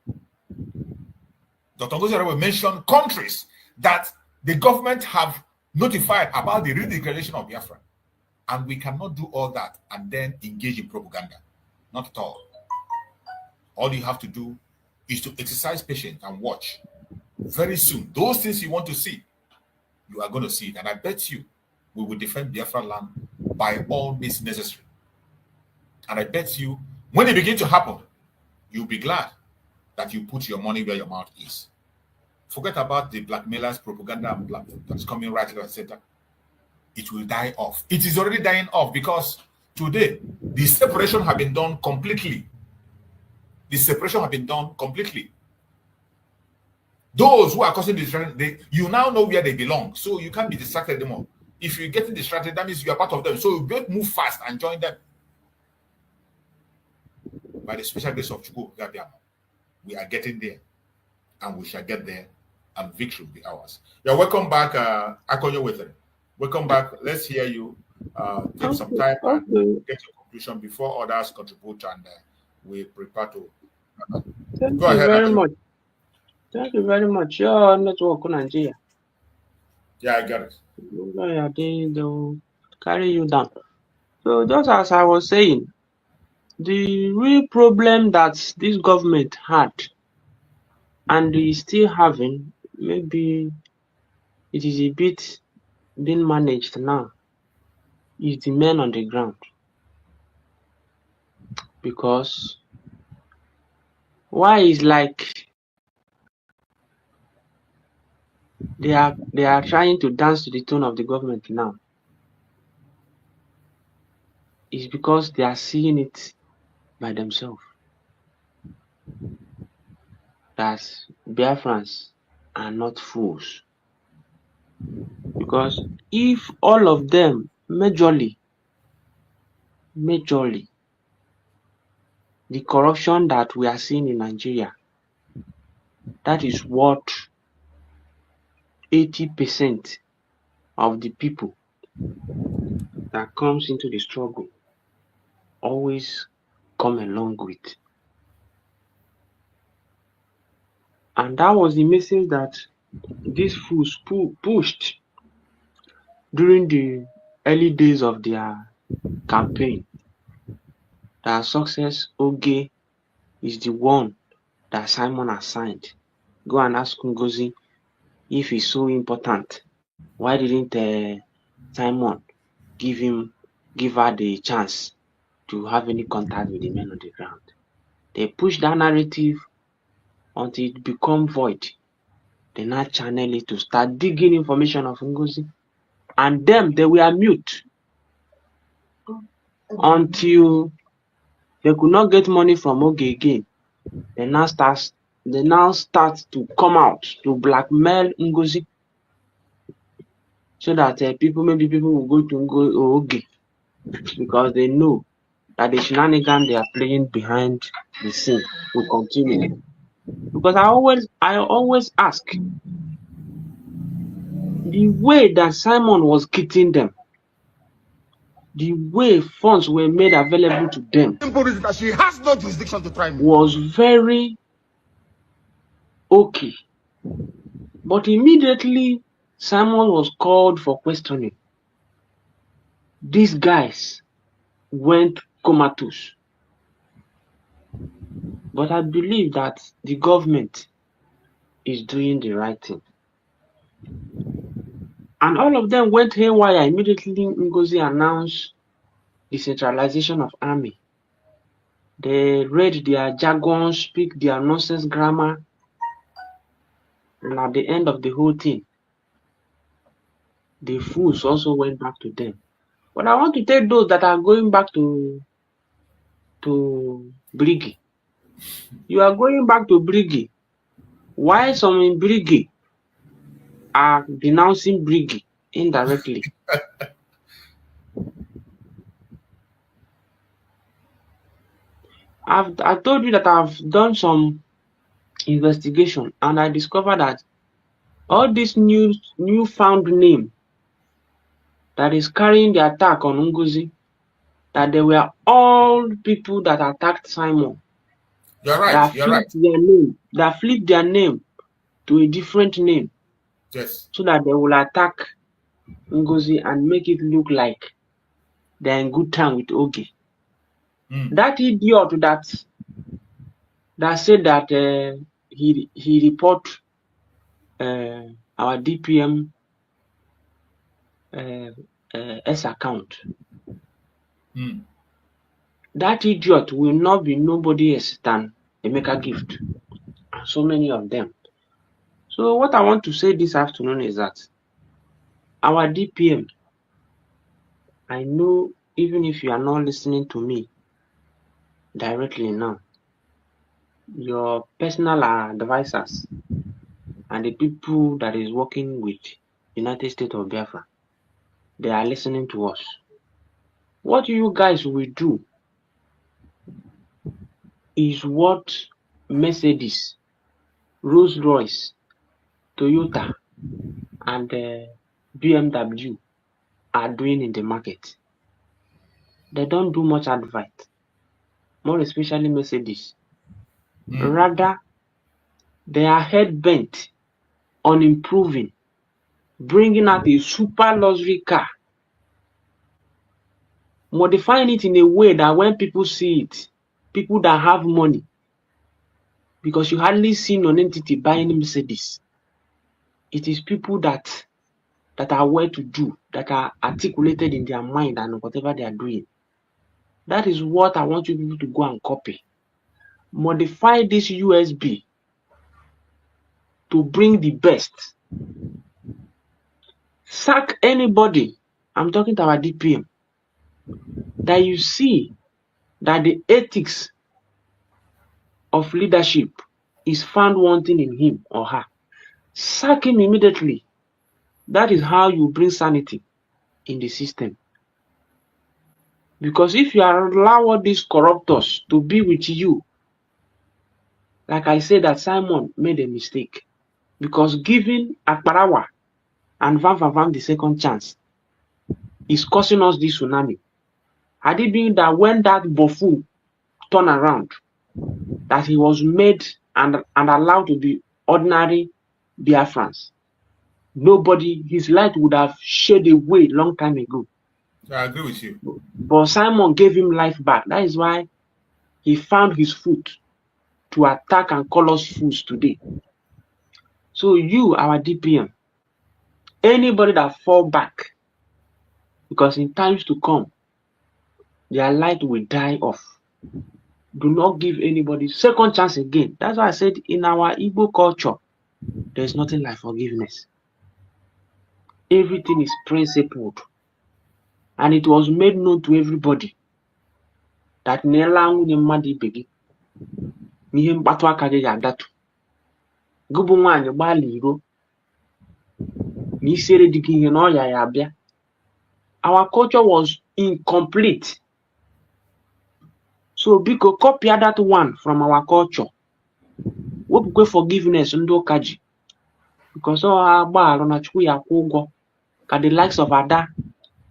Dr. Ngozi Arabweze mentioned countries that the government have notified about the redeclaration of Biafra. And we cannot do all that and then engage in propaganda. Not at all. All you have to do is to exercise patience and watch. Very soon, those things you want to see, you are going to see it. And I bet you we will defend Biafra land by all means necessary. And I bet you, when it begins to happen, you'll be glad that you put your money where your mouth is. Forget about the blackmailers, propaganda, and that's coming right to the center. It will die off. It is already dying off because today, the separation has been done completely. Those who are causing distraction, you now know where they belong. So you can't be distracted anymore. If you're getting distracted, that means you are part of them. So you both move fast and join them. by the special grace of Chukwu Gabiama, we are getting there, and we shall get there, and victory will be ours. Yeah, welcome back, Akonyo Wether. Welcome back. Let's hear you. Take some time and get your conclusion before others contribute, and we prepare to. Thank Go you ahead, very Akonyo. much. Thank you very much. Your network, Nigeria. Yeah, I got it. They'll carry you down. So just as I was saying, the real problem that this government had and is still having, maybe it is a bit being managed now, is the men on the ground. Because why is like they are trying to dance to the tone of the government now? Is because they are seeing it by themselves. That Biafrans are not fools. Because if all of them majorly, the corruption that we are seeing in Nigeria, that is what 80% of the people that comes into the struggle always come along with. And that was the message that these fools pushed during the early days of their campaign. That Success Oge is the one that Simon has signed. Go and ask Ngozi if he's so important. Why didn't Simon give her the chance to have any contact with the men on the ground? They push that narrative until it become void. They now channel it to start digging information of Ngozi. And them, they were mute until they could not get money from Oge again. They now start to come out to blackmail Ngozi, so that people will go to Oge, because they know that the shenanigans they are playing behind the scene will continue. Because I always ask, the way that Simon was kitting them, the way funds were made available to them, Simple reason that she has no jurisdiction to try me. was very okay. But immediately Simon was called for questioning, these guys went comatose. But I believe that the government is doing the right thing. And all of them went haywire immediately Ngozi announced the centralization of army. They read their jargon, speak their nonsense grammar, and at the end of the whole thing, the fools also went back to them. But I want to tell those that are going back to Briggy. You are going back to Briggy. Why some in Briggy are denouncing Briggy indirectly? I told you that I've done some investigation, and I discovered that all this newfound name that is carrying the attack on Ngozi, that they were all people that attacked Simon. You're right. That flipped their name to a different name. Yes. So that they will attack Ngozi and make it look like they're in good time with Oge. That idiot that said that he report our DPM S account. That idiot will not be nobody else than Emeka Gift, and so many of them. So what I want to say this afternoon is that our DPM, I know even if you are not listening to me directly now, your personal advisors and the people that is working with United States of Biafra, they are listening to us. What you guys will do is what Mercedes, Rolls-Royce, Toyota, and BMW are doing in the market. They don't do much advert, more especially Mercedes. Rather, they are head bent on improving, bringing out a super luxury car, modifying it in a way that when people see it, people that have money, because you hardly see non-entity buying Mercedes. It is people that are well to do, that are articulated in their mind and whatever they are doing. That is what I want you people to go and copy. Modify this USB to bring the best. Sack anybody, I'm talking to our DPM, that you see that the ethics of leadership is found wanting in him or her. Sack him immediately. That is how you bring sanity in the system. Because if you allow all these corruptors to be with you, like I said, that Simon made a mistake. Because giving Akparawa and Van the second chance is causing us this tsunami. Had it been that when that buffoon turned around, that he was made and allowed to be ordinary Biafrans, nobody, his light would have shed away long time ago. I agree with you. But Simon gave him life back. That is why he found his foot to attack and call us fools today. So you, our DPM, anybody that fall back, because in times to come, their light will die off. Do not give anybody second chance again. That's why I said in our Igbo culture, there's nothing like forgiveness. Everything is principled. And it was made known to everybody that Nelangu Madi Begi Nihim Batwa Kaja Yadatu Gubunwan Baliro Nisere Diki Henoya Yabia. Our culture was incomplete. So Biko copy that one from our culture. What go forgiveness ndo kaji. Because all bar on a chui akogo the likes of Ada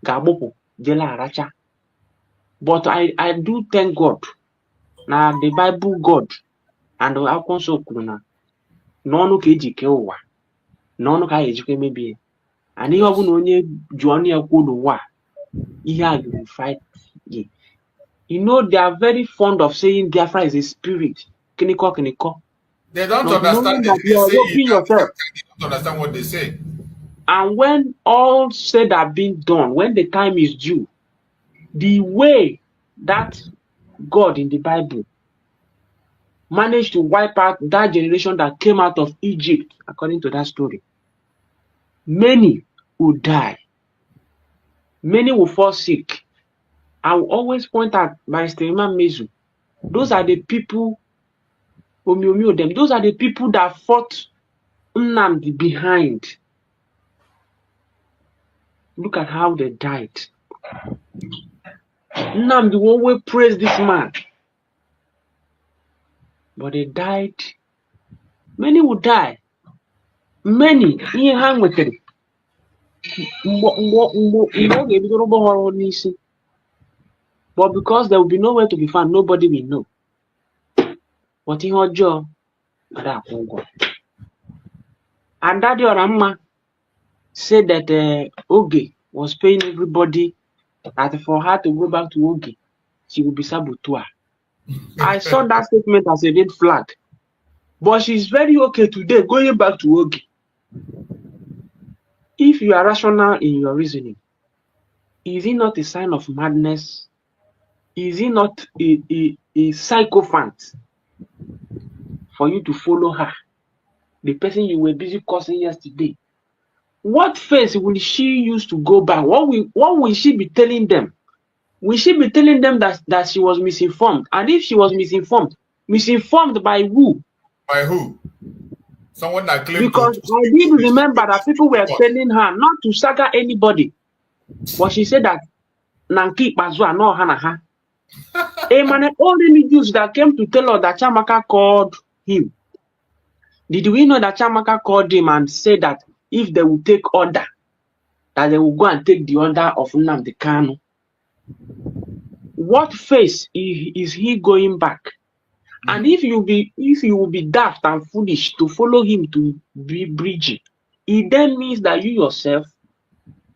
Gabopo Jela Aracha. But I do thank God. Now the Bible God and the Alfonso Kuna no keji kewa. No ka ejuke maybe. And you have only Johnny Akuduwa. He had to fight. You know, they are very fond of saying Biafra is a spirit. Kiniko. They don't Not understand that they say it, yourself. they don't understand what they say. And when all said have been done, when the time is due, the way that God in the Bible managed to wipe out that generation that came out of Egypt, according to that story, many will die. Many will fall sick. I will always point out Barrister Imam Mezu. Those are the people, those are the people that fought Nnamdi behind. Look at how they died. Nnamdi will always praise this man. But they died. Many will die. Many. Hang with it. But because there will be nowhere to be found, nobody will know. But in her job, and Daddy Orama said that Oge was paying everybody that for her to go back to Oge, she will be saboteur. I saw that statement as a red flag. But she's very okay today going back to Oge. If you are rational in your reasoning, is it not a sign of madness? Is it not a sycophant for you to follow her? The person you were busy cursing yesterday. What face will she use to go back? What will she be telling them? Will she be telling them that she was misinformed? And if she was misinformed by who? By who? Someone that claimed because I did remember that people were telling her not to saga anybody. But she said that Nanki Bazua no Hanaha. man, all the news that came to tell us that Chamaka called him. Did we know that Chamaka called him and said that if they will take order, that they will go and take the order of Nnamdi Kanu? What face is he going back? And if you will be daft and foolish to follow him to be bridging, it then means that you yourself,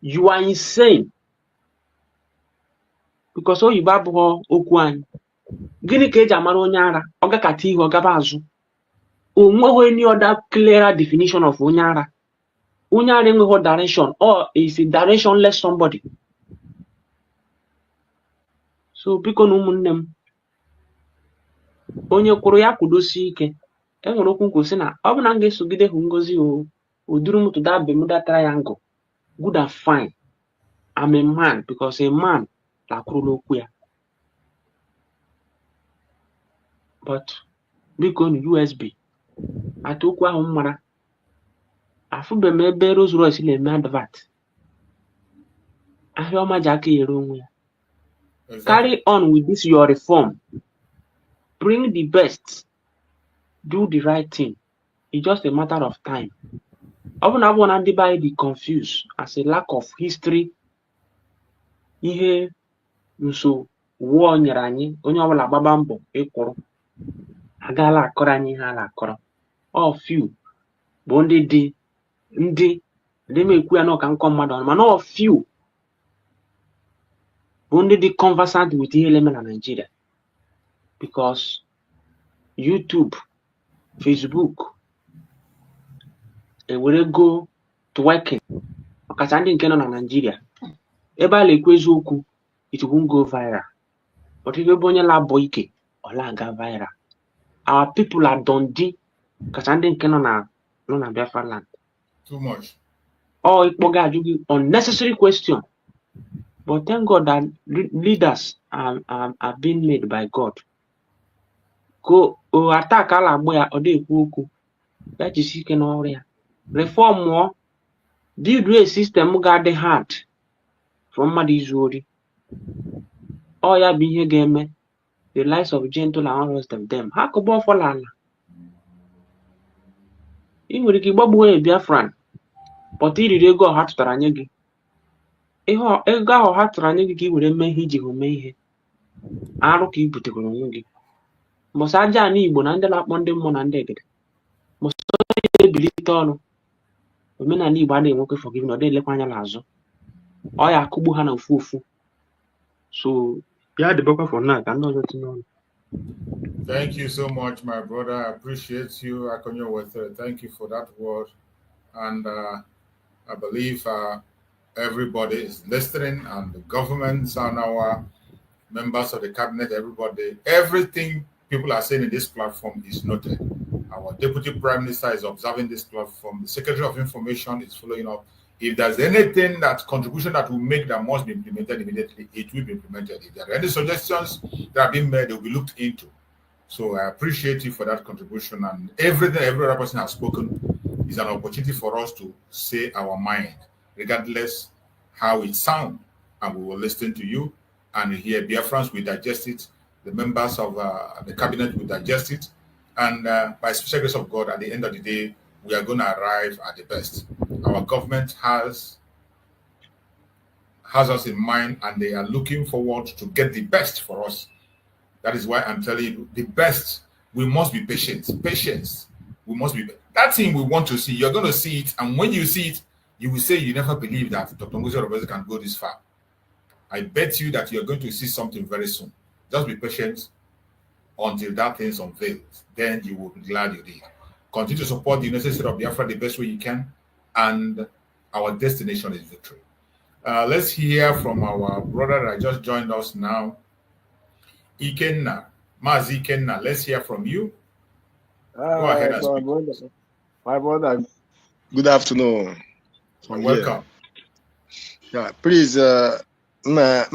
you are insane. Because all you babu okwan, gini keja maronyara, oga kati oga bazu. Unwe any other clearer definition of unyara. Unyara in direction, or is a directionless somebody. So because no munem. Onye kwuru ya kwudosi ike. Enwere okwu nkwụsị na ọ bụ na m ga-esogide hụ ngozi o duru m to that Bermuda Triangle. Good and fine. I'm a man because a man lakwuru n'okwu ya. But biko na USB ata okwu ahụ mmara afụbe m ebe Rolls Royce na-eme advert. Ahịa ọma ji aka ere onwe ya. Carry on with this your reform. Bring the best. Do the right thing. It's just a matter of time. Often I want to be confused as a lack of history. Ihe nso wuo nyere anyị onye ọbụla gbaba mbọ ịkwụrụ agala akọrọ anyị ihe ala akọrọ. All few bụ ndị mekwu ya n'ọka nkọ mmadụ ọnụ mana all few bụ ndị dị conversant with ihe eleme na Nigeria. Because YouTube, Facebook, were go to working. Ọkacha ndị nke nọ na Nigeria. Ebe a na-ekwu eziokwu, it won't go viral. But if you onye labo ike, ola ga viral. Our people are dundee. Ọkacha ndị nke nọ na Biafra land. Too much. Or ikpoga ajugi unnecessary question. But thank God that leaders are being made by God. Go attack ala agbo ya ode ekwu okwu. Ya jisi ike n'ọrụ ya. Reform more. Build a system ga-adị hard from mmadụ izu ori. Ọ ya bụ ihe ga-eme the lives of gentle and honest of them. Ha kụba ọfọla ala. Ị nwere ike ịgbagbuo Biafran, but iriri ego ọha tụtara nye gị. Ego ahụ ha tụtara nye gị ka ị were mee ihe iji mee ihe. Arụ ka i butegoro onwe gị. Mbọsị aja ana Igbo na ndị na-akpọ ndị mmụọ na ndị egede. Mbọsị onye ebilite ọrụ. Omenala Igbo adịghị enwekwe forgive na ọ dịghị anya n'azụ. Ọ ya akụgbu ha na ofu ofu. So ya dịbakwa for now ka ndị ọzọ tinye ọnụ. Thank you so much, my brother. I appreciate you, Akonyo Wether. Thank you for that word. And I believe everybody is listening, and the governments and our members of the cabinet, everybody, everything people are saying in this platform is noted. Our Deputy Prime Minister is observing this platform. The Secretary of Information is following up. If there's anything contribution that will make that must be implemented immediately, it will be implemented. If there are any suggestions that are being made, they will be looked into. So I appreciate you for that contribution, and everything every other person has spoken is an opportunity for us to say our mind, regardless how it sounds, and we will listen to you and hear. Biafrans will digest it. The members of the cabinet will digest it, and by special grace of God, at the end of the day, we are going to arrive at the best. Our government has us in mind, and they are looking forward to get the best for us. That is why I'm telling you, the best, we must be patient. Patience. We must be. That thing we want to see, you're going to see it, and when you see it, you will say you never believed that Dr. Ngozi Robezi can go this far. I bet you that you're going to see something very soon. Just be patient until that thing is unveiled. Then you will be glad you did. Continue to support the United States of Biafra the best way you can, and our destination is victory. Let's hear from our brother that just joined us now, Ikenna. Mazi Ikenna, let's hear from you. Go ahead and speak. My brother, good afternoon. Welcome. Yeah, please, go ahead.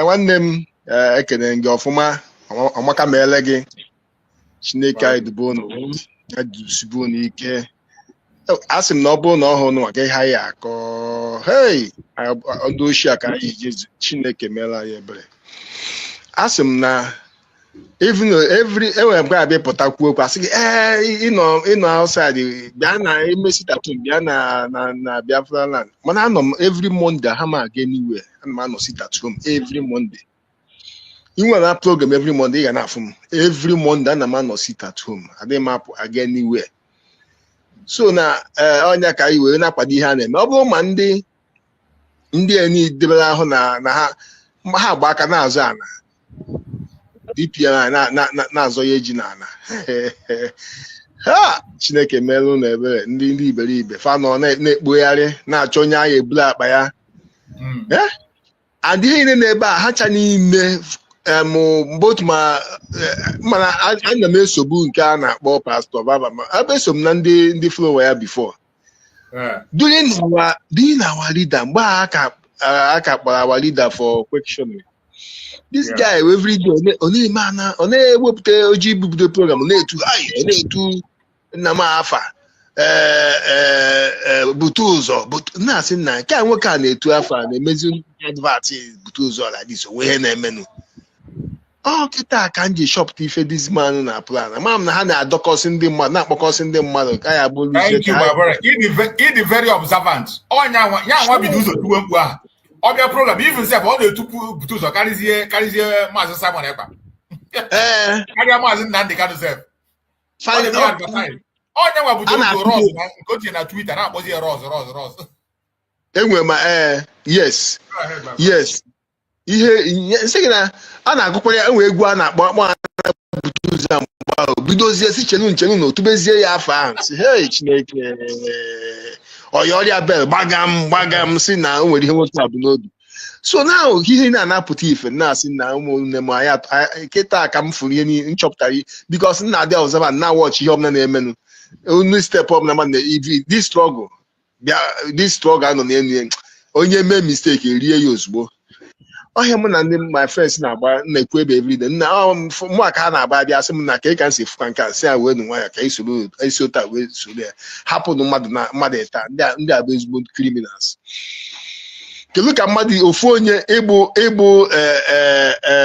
One name, ekene gị ọfụma amaka meele gị Chineke anyị dubo n'ike asị m na ọ bụrụ na ọhụrụ nwa ka ha ya akọ hey ndị ochie aka anyị Jesu Chineke meela ya ebere asị m na even enwere mgbe abịa pụtakwu okwu asị gị ịnọ outside bịa na emesi tattoo bịa na Biafra land mana anọ m every Monday ha ma aga anywhere ana m anọ sit at home every Monday ị nwere program every Monday ị ga na-afụ m every Monday ana m anọ sit at home adịghị m apụ aga anywhere so na ọnya ka anyị were na-akwado ihe a na-eme ọ bụrụ ma ndị enyi debere ahụ na ha agba aka na-azụ ana DPR na-azọ ya eji n'ala ha Chineke merụ na ebere ndị iberibe fa nọ na-ekpogharị na-achọ onye agha ebula akpa ya adịghị niile n'ebe a ha cha niile both mana ana m esogbu nke a na-akpọ Pastor Baba ma ebe eso m na ndị flower ya before during our leader mgbe aka kpọrọ our leader for questioning this guy every day ọ na-ewepụta oji bibido program na-etu nna m afa butu ụzọ na-asị nna nke a nwoke a na-etu afa na-emezi advert butu ụzọ like this onwe ihe na-emenụ kịta ka m ji shọpụta ife this man na plan ama m na ha na-adọkọsị ndị mmadụ na-akpọkọsị ndị mmadụ ka ya bụrụ ịdị very observant ya nwa bido ụzọ tuwe mkpu ahụ ọbịa program even sef ọ na-etupu butu ụzọ karịzie maazị Simon Ekpa karịa maazị Nnamdị Kanu sef onye nwa butu ụzọ Ross nke ochie na Twitter na-akpọzi ya Ross enwe ma yes ihe nsị gị na a na-agụkwara ya enwe egwu a na-akpọ akpọ butu ụzọ mgbe ahụ bidozie si chenu na otubezie ya afọ ahụ si hey Chineke ọrịa bel gbaga m si na o nwere ihe nwoke abụ n'obi so na ihe na-anapụta ife na-asị na ụmụnne m anya kịta ka m fụrụ ihe nchọpụtara bikos nna adị ọzọba na wọchị ihe ọbụla na-emenụ onye step ọbụla ma this struggle anọ n'elu ya onye mee mistake erie ya ozugbo ọhịa mụ na ndị my friends na-ekwu ebe everyday mụ aka ha na-agba bịa sị m na ka ị ka m si fụkwa nke a si ya wee nụ nwayọ ka esi ụta wee soro ya hapụnụ mmadụ ịta ndị a bụ ezigbo criminals kedu ka mmadụ ofu onye ịbụ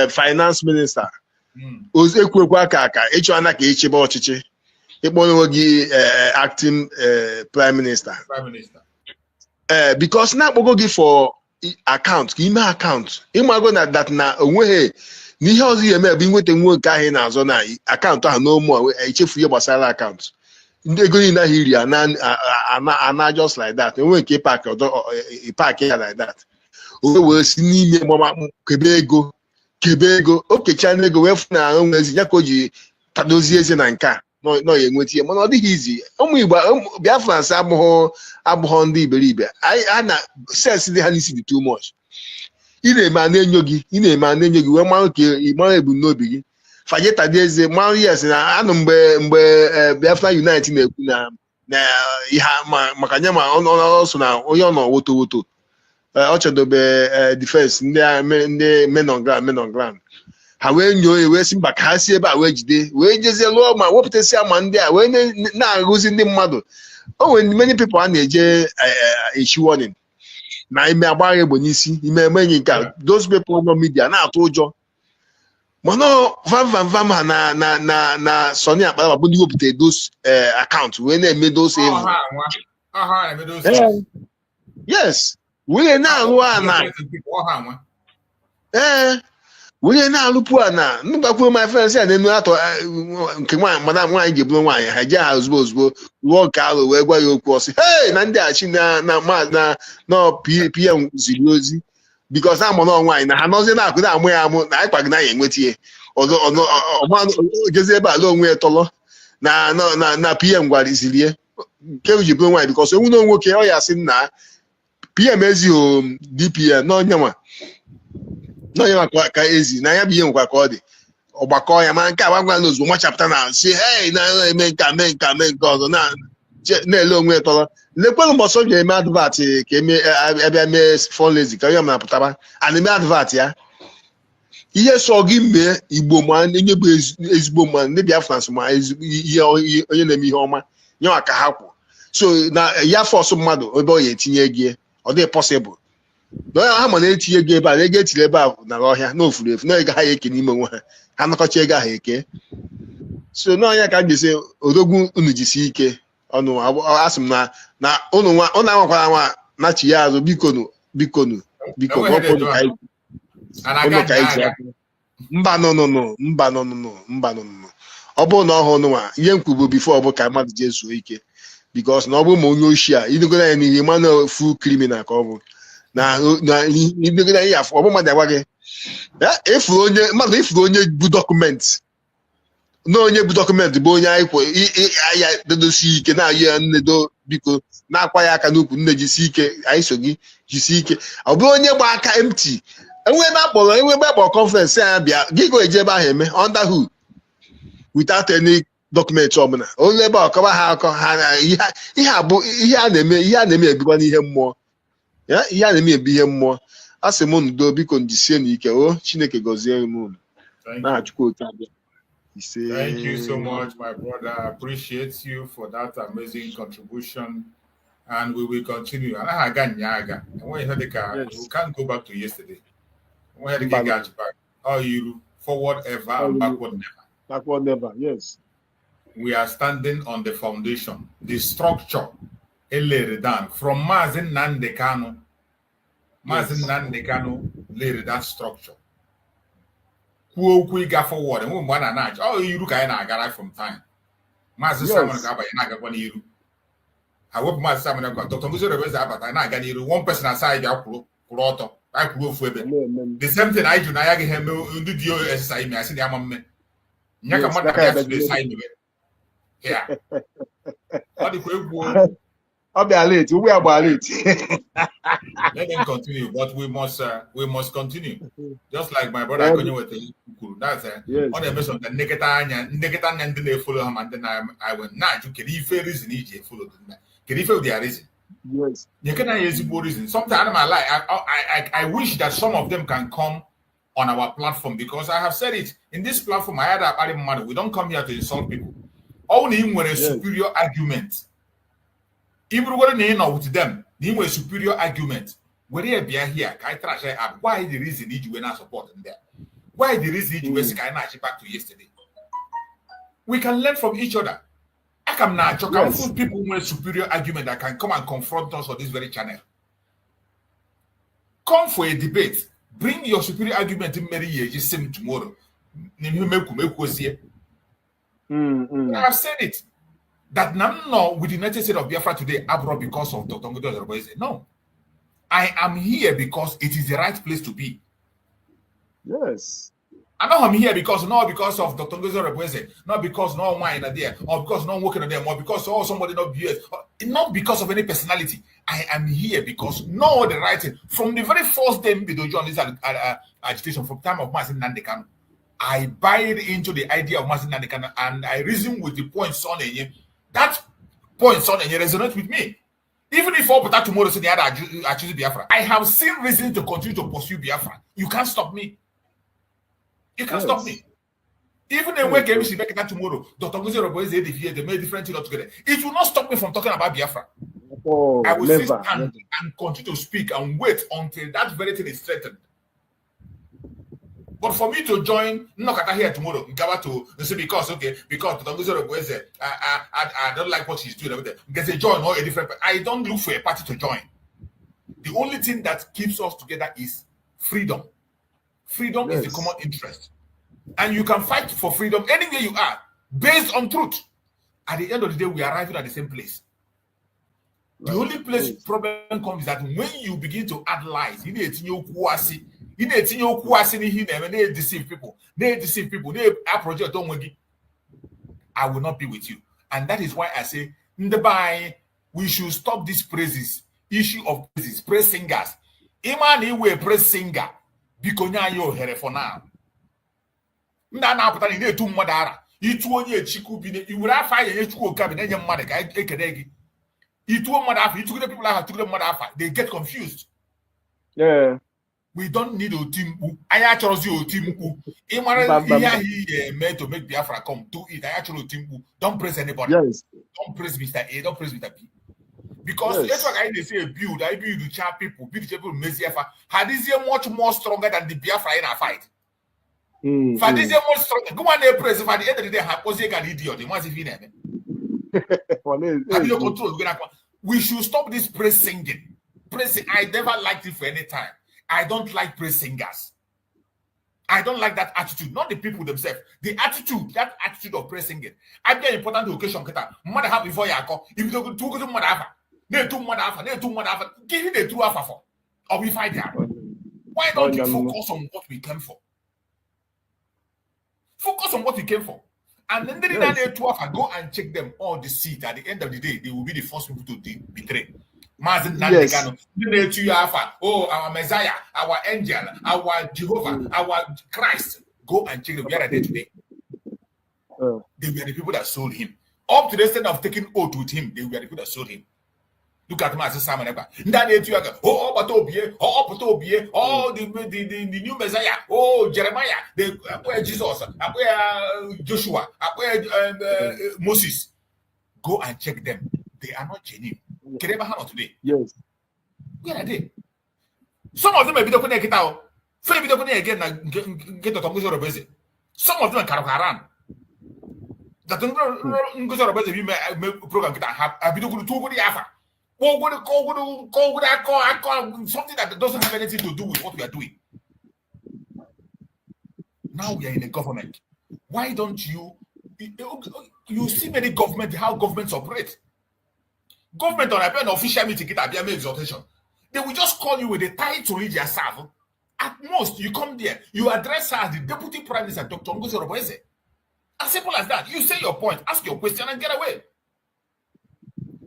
finance minister ekwekwa aka ịchọ ana ka echebe ọchịchị ịkpọ onwe gị acting prime minister because na-akpọgo gị for account ka ime account ịmago na that na onweghị na ihe ọzọ eme bụ inweta nwoke ahụ na-azọ na akaụntụ ahụ n'ụmụ echefu ihe gbasara akaụntụ ndị ego niile ahụ iri ana just like that enwe nke ịpak ya like that o wee si n'ime kebe ego o kechaa ego wee fụ na onwezi ya ka o ji tadozie eze na nke a nọ ya enweta ihe mana ọ dịghị izi ụmụ Igbo Biafrans abụghọ ndị iberibe a na sens dị ha n'isi dị too much ị na-eme a na-enyo gị wee mara ka ị mara ebumnobi gị fajetadị eze mara yes na anụ mgbe Biafra Unite na-ekwu na ihe maka nye ma ọsọ na onye ọ nọ woto ọ chọdobe defense ndị men on ground ha wee nyoo wee si mba ka ha si ebe a wee jide wee jezie lụọ ma wepụtasịa ma ndị a wee na-agụzi ndị mmadụ o nwere many people a na-eje echi warning na ime agbagha egbo n'isi ime enyi nke those people nọ media na-atụ ụjọ mana vam ha na Sony Akpara bụ ndị wepụta those account wee na-eme those yes wee na-alụ ana onye na-alụpụ a na nnukwu my friends ya na-enu atọ nke nwaanyị mana nwaanyị ji bụrụ nwaanyị ha je ha ozugbo lụọ nke alụ wee gwa ya okwu ọsị hey na ndị achi na PM ziri ozi bikos na amụnọ nwaanyị na ha nọzi na-akụ na-amụ ya amụ na anyị kwagị na ya enweta ihe ogezi ebe ala onwe ya tọlọ na PM gwariziri ya nke ji bụrụ nwaanyị bikos onwe na nwoke ọ ya sị na PM ezighị DPN n'onyenwa ka ezi na ya bụ ihe nkwa ka ọ dị ọgbakọ ya ma nke agwagwa na ozugbo machapụta na si hey na-eme nka mee nke ọzọ na-ele onwe ya tọrọ lekwenụ mbọsọ ga-eme advat ka abịa mee fundraising ka onye m na-apụtaba ana eme advat ya ihe so gị mee Igbo ma onye bụ ezigbo mma ndị Biafrans ma ihe onye na-eme ihe ọma nyewa ka ha kwụ so na ya force mmadụ ebe ọ ya etinye gị ọ dị possible na ha ma na-etinye gị ebe a ego etiri ebe a na ọhịa na ofuru efu na ego ha ya eke n'ime onwe ha ha nakọcha ego ahụ eke so n'ọnya ka m ji sị odogwu unu jisi ike ọnụ asị m na ụnụ anwakwara anwa nachi ya azụ bikonu ọpụnụ ka iji mba nụnụnụ ọ bụrụ na ọhụụ nụnwa ihe m kwubu bifo ọ bụ ka mmadụ jee zuo ike bikos na ọ bụrụ ma onye oshi a idogoro ya n'ihe mana fu kriminal ka ọ bụ na idogoro ya afọ ọ bụ mmadụ agwa gị mmadụ ifuru onye bụ dọkụmentị na onye bụ dọkụmentị bụ onye ya dodosi ike na-ayọ ya nnedo biko na-akwa ya aka n'ukwu nne jisi ike anyị so gị jisi ike ọ bụrụ onye gba aka empty enwe ebe akpọrọ conference ya bịa gị go eje ebe ahụ eme under who without any document ọbụla onye ebe ọkọba ha akọ ha ihe a na-eme ebikwa n'ihe mmụọ ihe a na-eme ebi ihe mmụọ a sị m ndo biko njisie n'ike o Chineke gọzie m unu na Chukwu oke abịa. Thank you so much, my brother. I appreciate you for that amazing contribution, and we will continue. And we can't go back to yesterday. We had to get back. How you forward ever and backward never. Backward never, yes. We are standing on the foundation, the structure, from Mazin Nandekano. Mazin Nandekano laid that structure. We got forward and we want to notch. Oh, you look at I from time. Master Simon Gaba, and I got 1 year. I hope Master Simon got Dr. Muzo but I got you 1 person aside. I prove with it. The same thing I do. I get him do you exercise me. I said, I'm a man. Yeah. I'll be late. We are late. Let them continue, but we must continue. Just like my brother Konyo with the that's on the mission the negative and then they follow him and then I went nah you can if reason EJ follow them. Can if their reason? Yes. You can use reason. Sometimes I wish that some of them can come on our platform because I have said it in this platform. I had a money. We don't come here to insult people. Only him with a superior argument. Even when they know with them, they were superior argument. When they be here, I try to ask why the reason you were not supporting them. Why the reason you were back to yesterday. We can learn from each other. I can now full people with superior argument that can come and confront us on this very channel. Come for a debate. Bring your superior argument in Mary just same tomorrow. I have said it. That no, with the United States of Biafra today, abroad because of Dr. Ngozi. No. I am here because it is the right place to be. Yes. I know I'm here because of Dr. Ngozi, not because no one in there, or because no one working on them, or because somebody not BS, not because of any personality. I am here because no the right thing. From the very first day we do join this agitation from time of Mazin Nandekano, I buy into the idea of Mazin Nandekano and I reason with the points on it. That point on and you resonate with me. Even if all that tomorrow say the other I choose Biafra, I have seen reason to continue to pursue Biafra. You can't stop me. You can't stop me. Even the way KBC back that tomorrow, Dr. Ngozi is here, they made different things altogether. It will not stop me from talking about Biafra. I will still stand and continue to speak and wait until that very thing is threatened. But for me to join, not here tomorrow, to say because I don't like what she's doing. Because a join or a different. I don't look for a party to join. The only thing that keeps us together is freedom. Freedom is the common interest, and you can fight for freedom anywhere you are, based on truth. At the end of the day, we are arriving at the same place. The only place problem comes is that when you begin to add lies, you need to they deceive people. They project I will not be with you. And that is why I say, we should stop this issue of praises, praise singers. Imani we praise singer. Bikonya yo here for now. Na put in two modara. Itu onye chiku bi you will have fire chiku oka bi na nye mmadụ ka ekedegi. Itu mother you took the people that took the mother they get confused. Yeah. We don't need a team. I actually see a team. He meant to make Biafra come to it. I actually team. Don't praise anybody. Yes. Don't praise Mr. A. Don't praise Mr. B. Because Yes. that's what I say build. I build the chat people, build the people Biafra. Had this year much more stronger than the Biafra in our fight. For this year much stronger. Go on there, press. For the end of the day, have was an idiot. The ones if you name have you control? We should stop this praise singing. Praise. I never liked it for any time. I don't like praise singers. I don't like that attitude, not the people themselves. The attitude, that attitude of praise singing. I get important occasion. Mother have before you call. If you don't go to mother, they do mother, give it the true alpha for. Or we fight there. Why don't you focus on what we came for? Focus on what we came for. And then they go and check them all the seat. At the end of the day, they will be the first people to betray. Yes. Oh, our Messiah, our angel, our Jehovah, our Christ. Go and check them. Where are they today? They were the people that sold him. Up to the extent of taking oath with him, they were the people that sold him. Look at him as a Simon. Oh, the new Messiah. Oh, Jeremiah. Jesus. Joshua. Moses. Go and check them. They are not genuine. Today. Yes. Where are they? Some of them may be the connect out. Some of them get the some of them are Kararan. That program have been to the Alpha. Something that doesn't have anything to do with what we are doing. Now we are in a government. Why don't you see many governments, how governments operate? Government on an official meeting, get a exhortation. They will just call you with a title in their serve. At most, you come there, you address her as the Deputy Prime Minister, Dr. Ngozi Oronbose. As simple as that. You say your point, ask your question, and get away.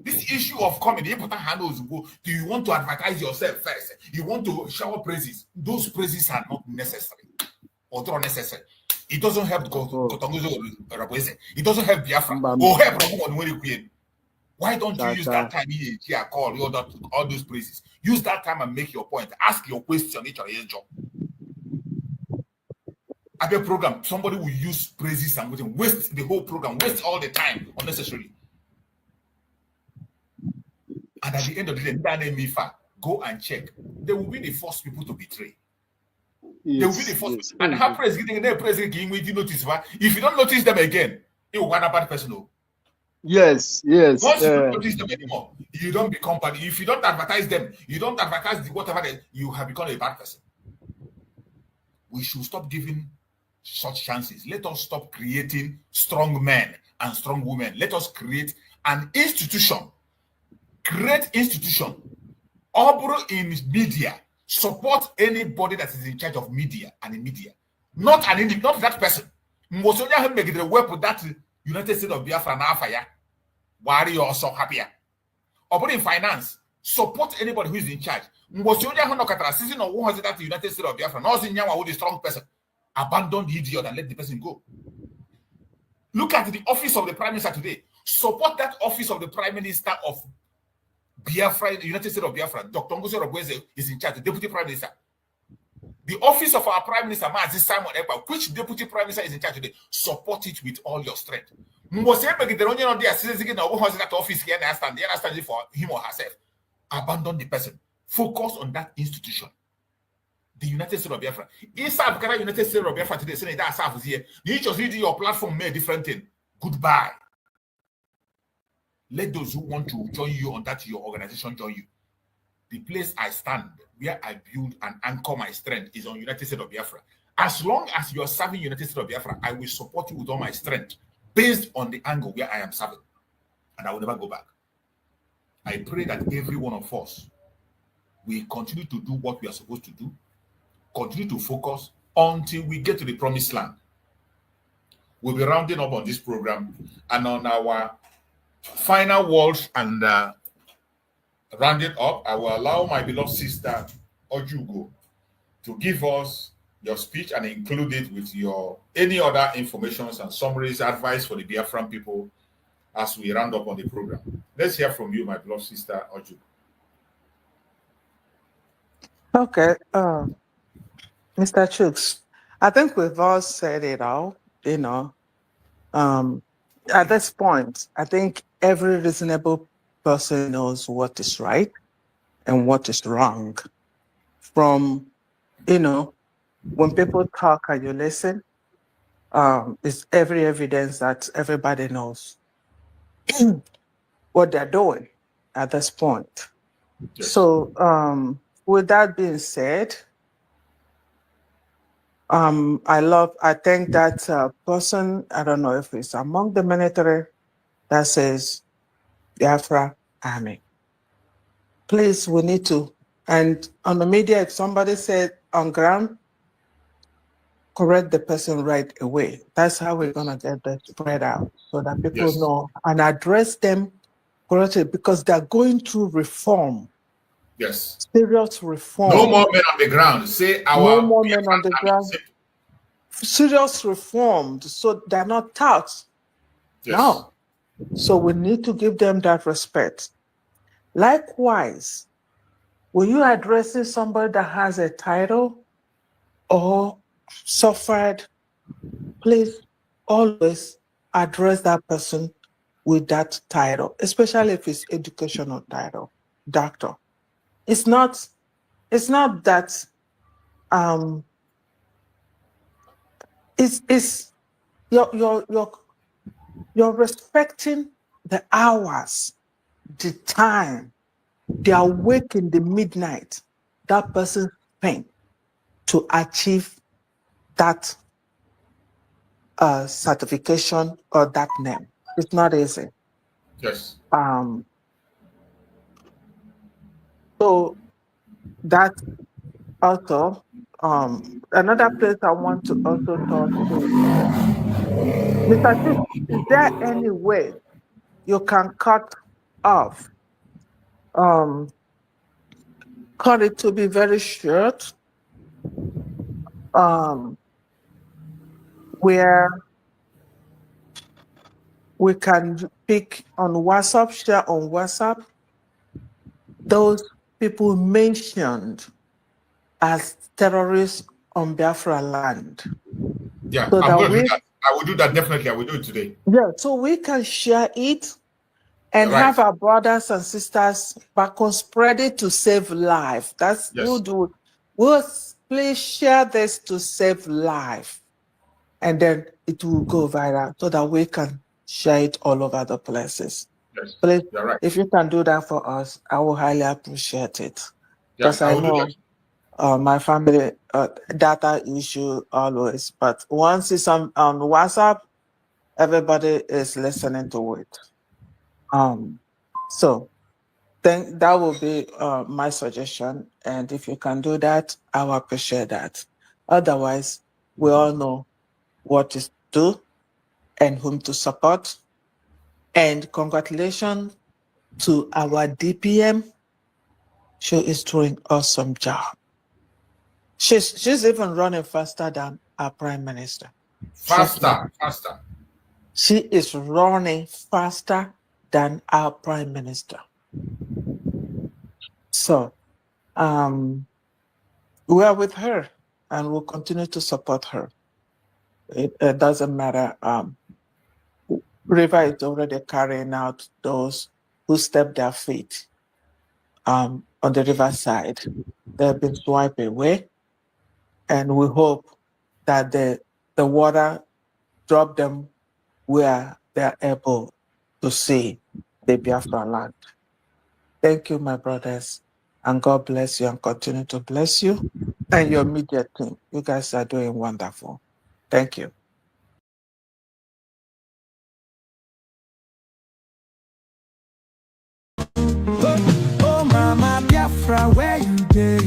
This issue of comedy, important handles. Do you want to advertise yourself first? You want to shower praises? Those praises are not necessary or not necessary. It doesn't help Dr. Ngozi Oronbose. It doesn't help Biafra or help anyone when you create. Why don't you use that time here, call all those praises? Use that time and make your point. Ask your question, each other's job. At the program, somebody will use praises and waste the whole program, waste all the time unnecessarily. And at the end of the day, go and check. They will be the first people to betray. Yes, they will be the first. Yes. And how praise getting their praise again with you notice. If you don't notice them again, you want a bad person. Yes. Once you don't notice them anymore, you don't become bad. If you don't advertise them, you don't advertise whatever, you have become a bad person. We should stop giving such chances. Let us stop creating strong men and strong women. Let us create an institution. Great institution. Operate in media. Support anybody that is in charge of media and in media. Not that person. Mosonya make the web with that United States of Biafra and Afaya. Why you also happier? Operate in finance. Support anybody who is in charge. Mosonya Honokatra season of 100 that United States of Biafra. Not in Yawa with a strong person. Abandon the idiot and let the person go. Look at the office of the Prime Minister today. Support that office of the Prime Minister of Biafra, the United States of Biafra. Dr. Ngozi Oronbose is in charge, the Deputy Prime Minister. The office of our Prime Minister, Simon Ekpa, which Deputy Prime Minister is in charge today, support it with all your strength. For him or herself. Abandon the person. Focus on that institution. The United States of Biafra. Inside the United States of Biafra today, saying that staff is here. You just read your platform, made different thing. Goodbye. Let those who want to join you on that your organization join you. The place I stand, where I build and anchor my strength, is on United States of Biafra. As long as you are serving United States of Biafra, I will support you with all my strength, based on the angle where I am serving, and I will never go back. I pray that every one of us will continue to do what we are supposed to do, continue to focus until we get to the promised land. We'll be rounding up on this program and on our final words and rounding up. I will allow my beloved sister Ojugo to give us your speech and include it with your any other informations and summaries, advice for the Biafran people as we round up on the program. Let's hear from you, my beloved sister Ojugo. Okay, Mr. Chooks, I think we've all said it all, you know. At this point, I think every reasonable person knows what is right and what is wrong. From, when people talk and you listen, it's every evidence that everybody knows what they're doing at this point. Yes. So, with that being said, I think that person, I don't know if it's among the military, that says Biafra Army. Please, we need to, and on the media, if somebody said on ground, correct the person right away. That's how we're gonna get the spread out so that people know and address them correctly, because they're going through reform. Yes. Serious reform. No more men on the ground. Say our no more men on the ground. Serious reform, so they're not touched. Yes. No. So we need to give them that respect. Likewise, when you're addressing somebody that has a title or suffered, please always address that person with that title, especially if it's educational title, doctor. It's not that it's you're respecting the hours, the time, the awake in the midnight that person spent to achieve that certification or that name. It's not easy. Yes. So that also, another place I want to also talk is, Mr. Chief, is there any way you can cut it to be very short, where we can pick on WhatsApp, share on WhatsApp, those people mentioned as terrorists on Biafra land? Yeah, so I'm going to we, do that. I will do that definitely. I will do it today. yeah, so we can share it and Right. have our brothers and sisters back on, spread it to save life. That's Yes. we'll please share this to save life, and then it will go viral so that we can share it all over the places. Yes. Please, You're right. if you can do that for us, I will highly appreciate it. Yeah, Because I I will do know that. my family data issue always, but once it's on WhatsApp, everybody is listening to it. So then that will be my suggestion, and if you can do that, I will appreciate that. Otherwise, we all know what to do and whom to support. And congratulations to our DPM. She is doing awesome job. She's even running faster than our prime minister. Faster. She is running faster than our prime minister. So we are with her and we'll continue to support her. It doesn't matter. River is already carrying out those who step their feet on the riverside. They've been swiped away, and we hope that the water drop them where they're able to see the Biafra land. Thank you, my brothers, and God bless you and continue to bless you and your media team. You guys are doing wonderful. Thank you. Oh, Mama Biafra, where you dey?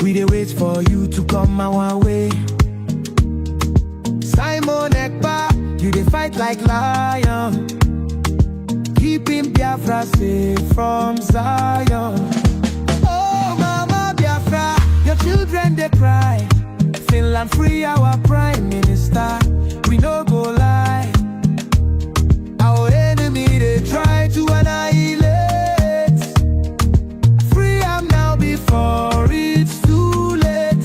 We dey wait for you to come our way. Simon Ekpa, you dey fight like lion, keeping Biafra safe from Zion. Oh, Mama Biafra, your children they cry. Finland free our prime minister. We no go lie. Our enemy they try to annihilate. Free am now before it's too late.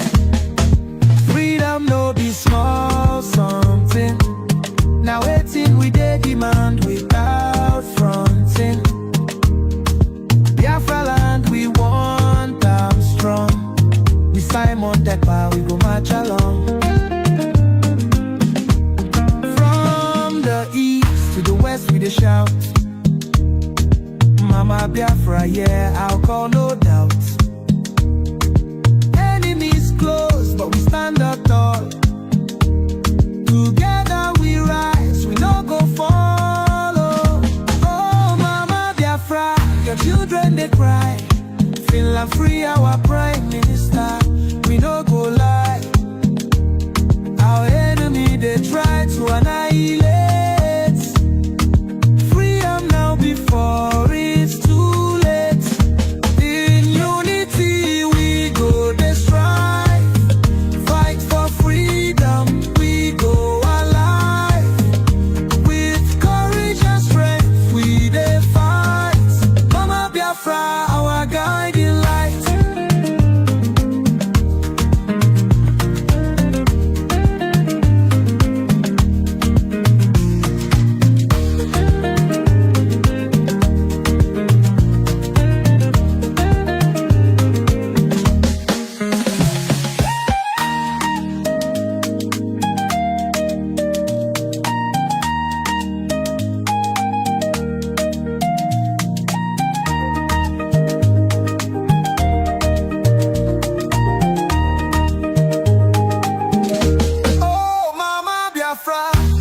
Freedom no be small something. Now waiting we dey demand without front. we go march along. From the east to the west we dey shout, Mama Biafra, yeah, I'll call no doubt. Enemies close, but we stand up tall. Together we rise, we no go follow. Oh, Mama Biafra, your children they cry. Finland free, our prime minister, we no go lie. Our enemy they try to annihilate. Free them now before it's too late. In unity we go they strive. Fight for freedom, we go alive. With courage and strength we they fight. Mama Biafra, our guiding light.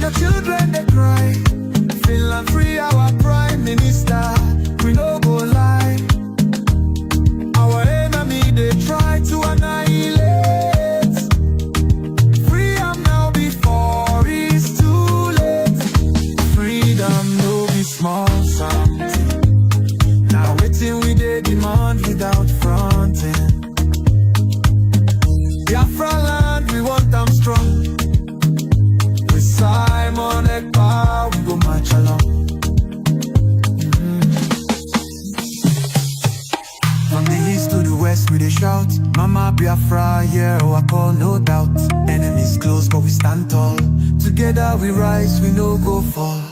Your children they cry. Finland free, our prime minister, we no go lie. Our enemy they try to annihilate. Free them now before it's too late. Freedom no be small something. Now waiting we they demand without fronting. Biafra land, we want them strong. Simon Ekpa, we go march along. From the east to the west we dey shout, Mama Biafra, yeah, I call no doubt. Enemies close but we stand tall. Together we rise, we no go fall.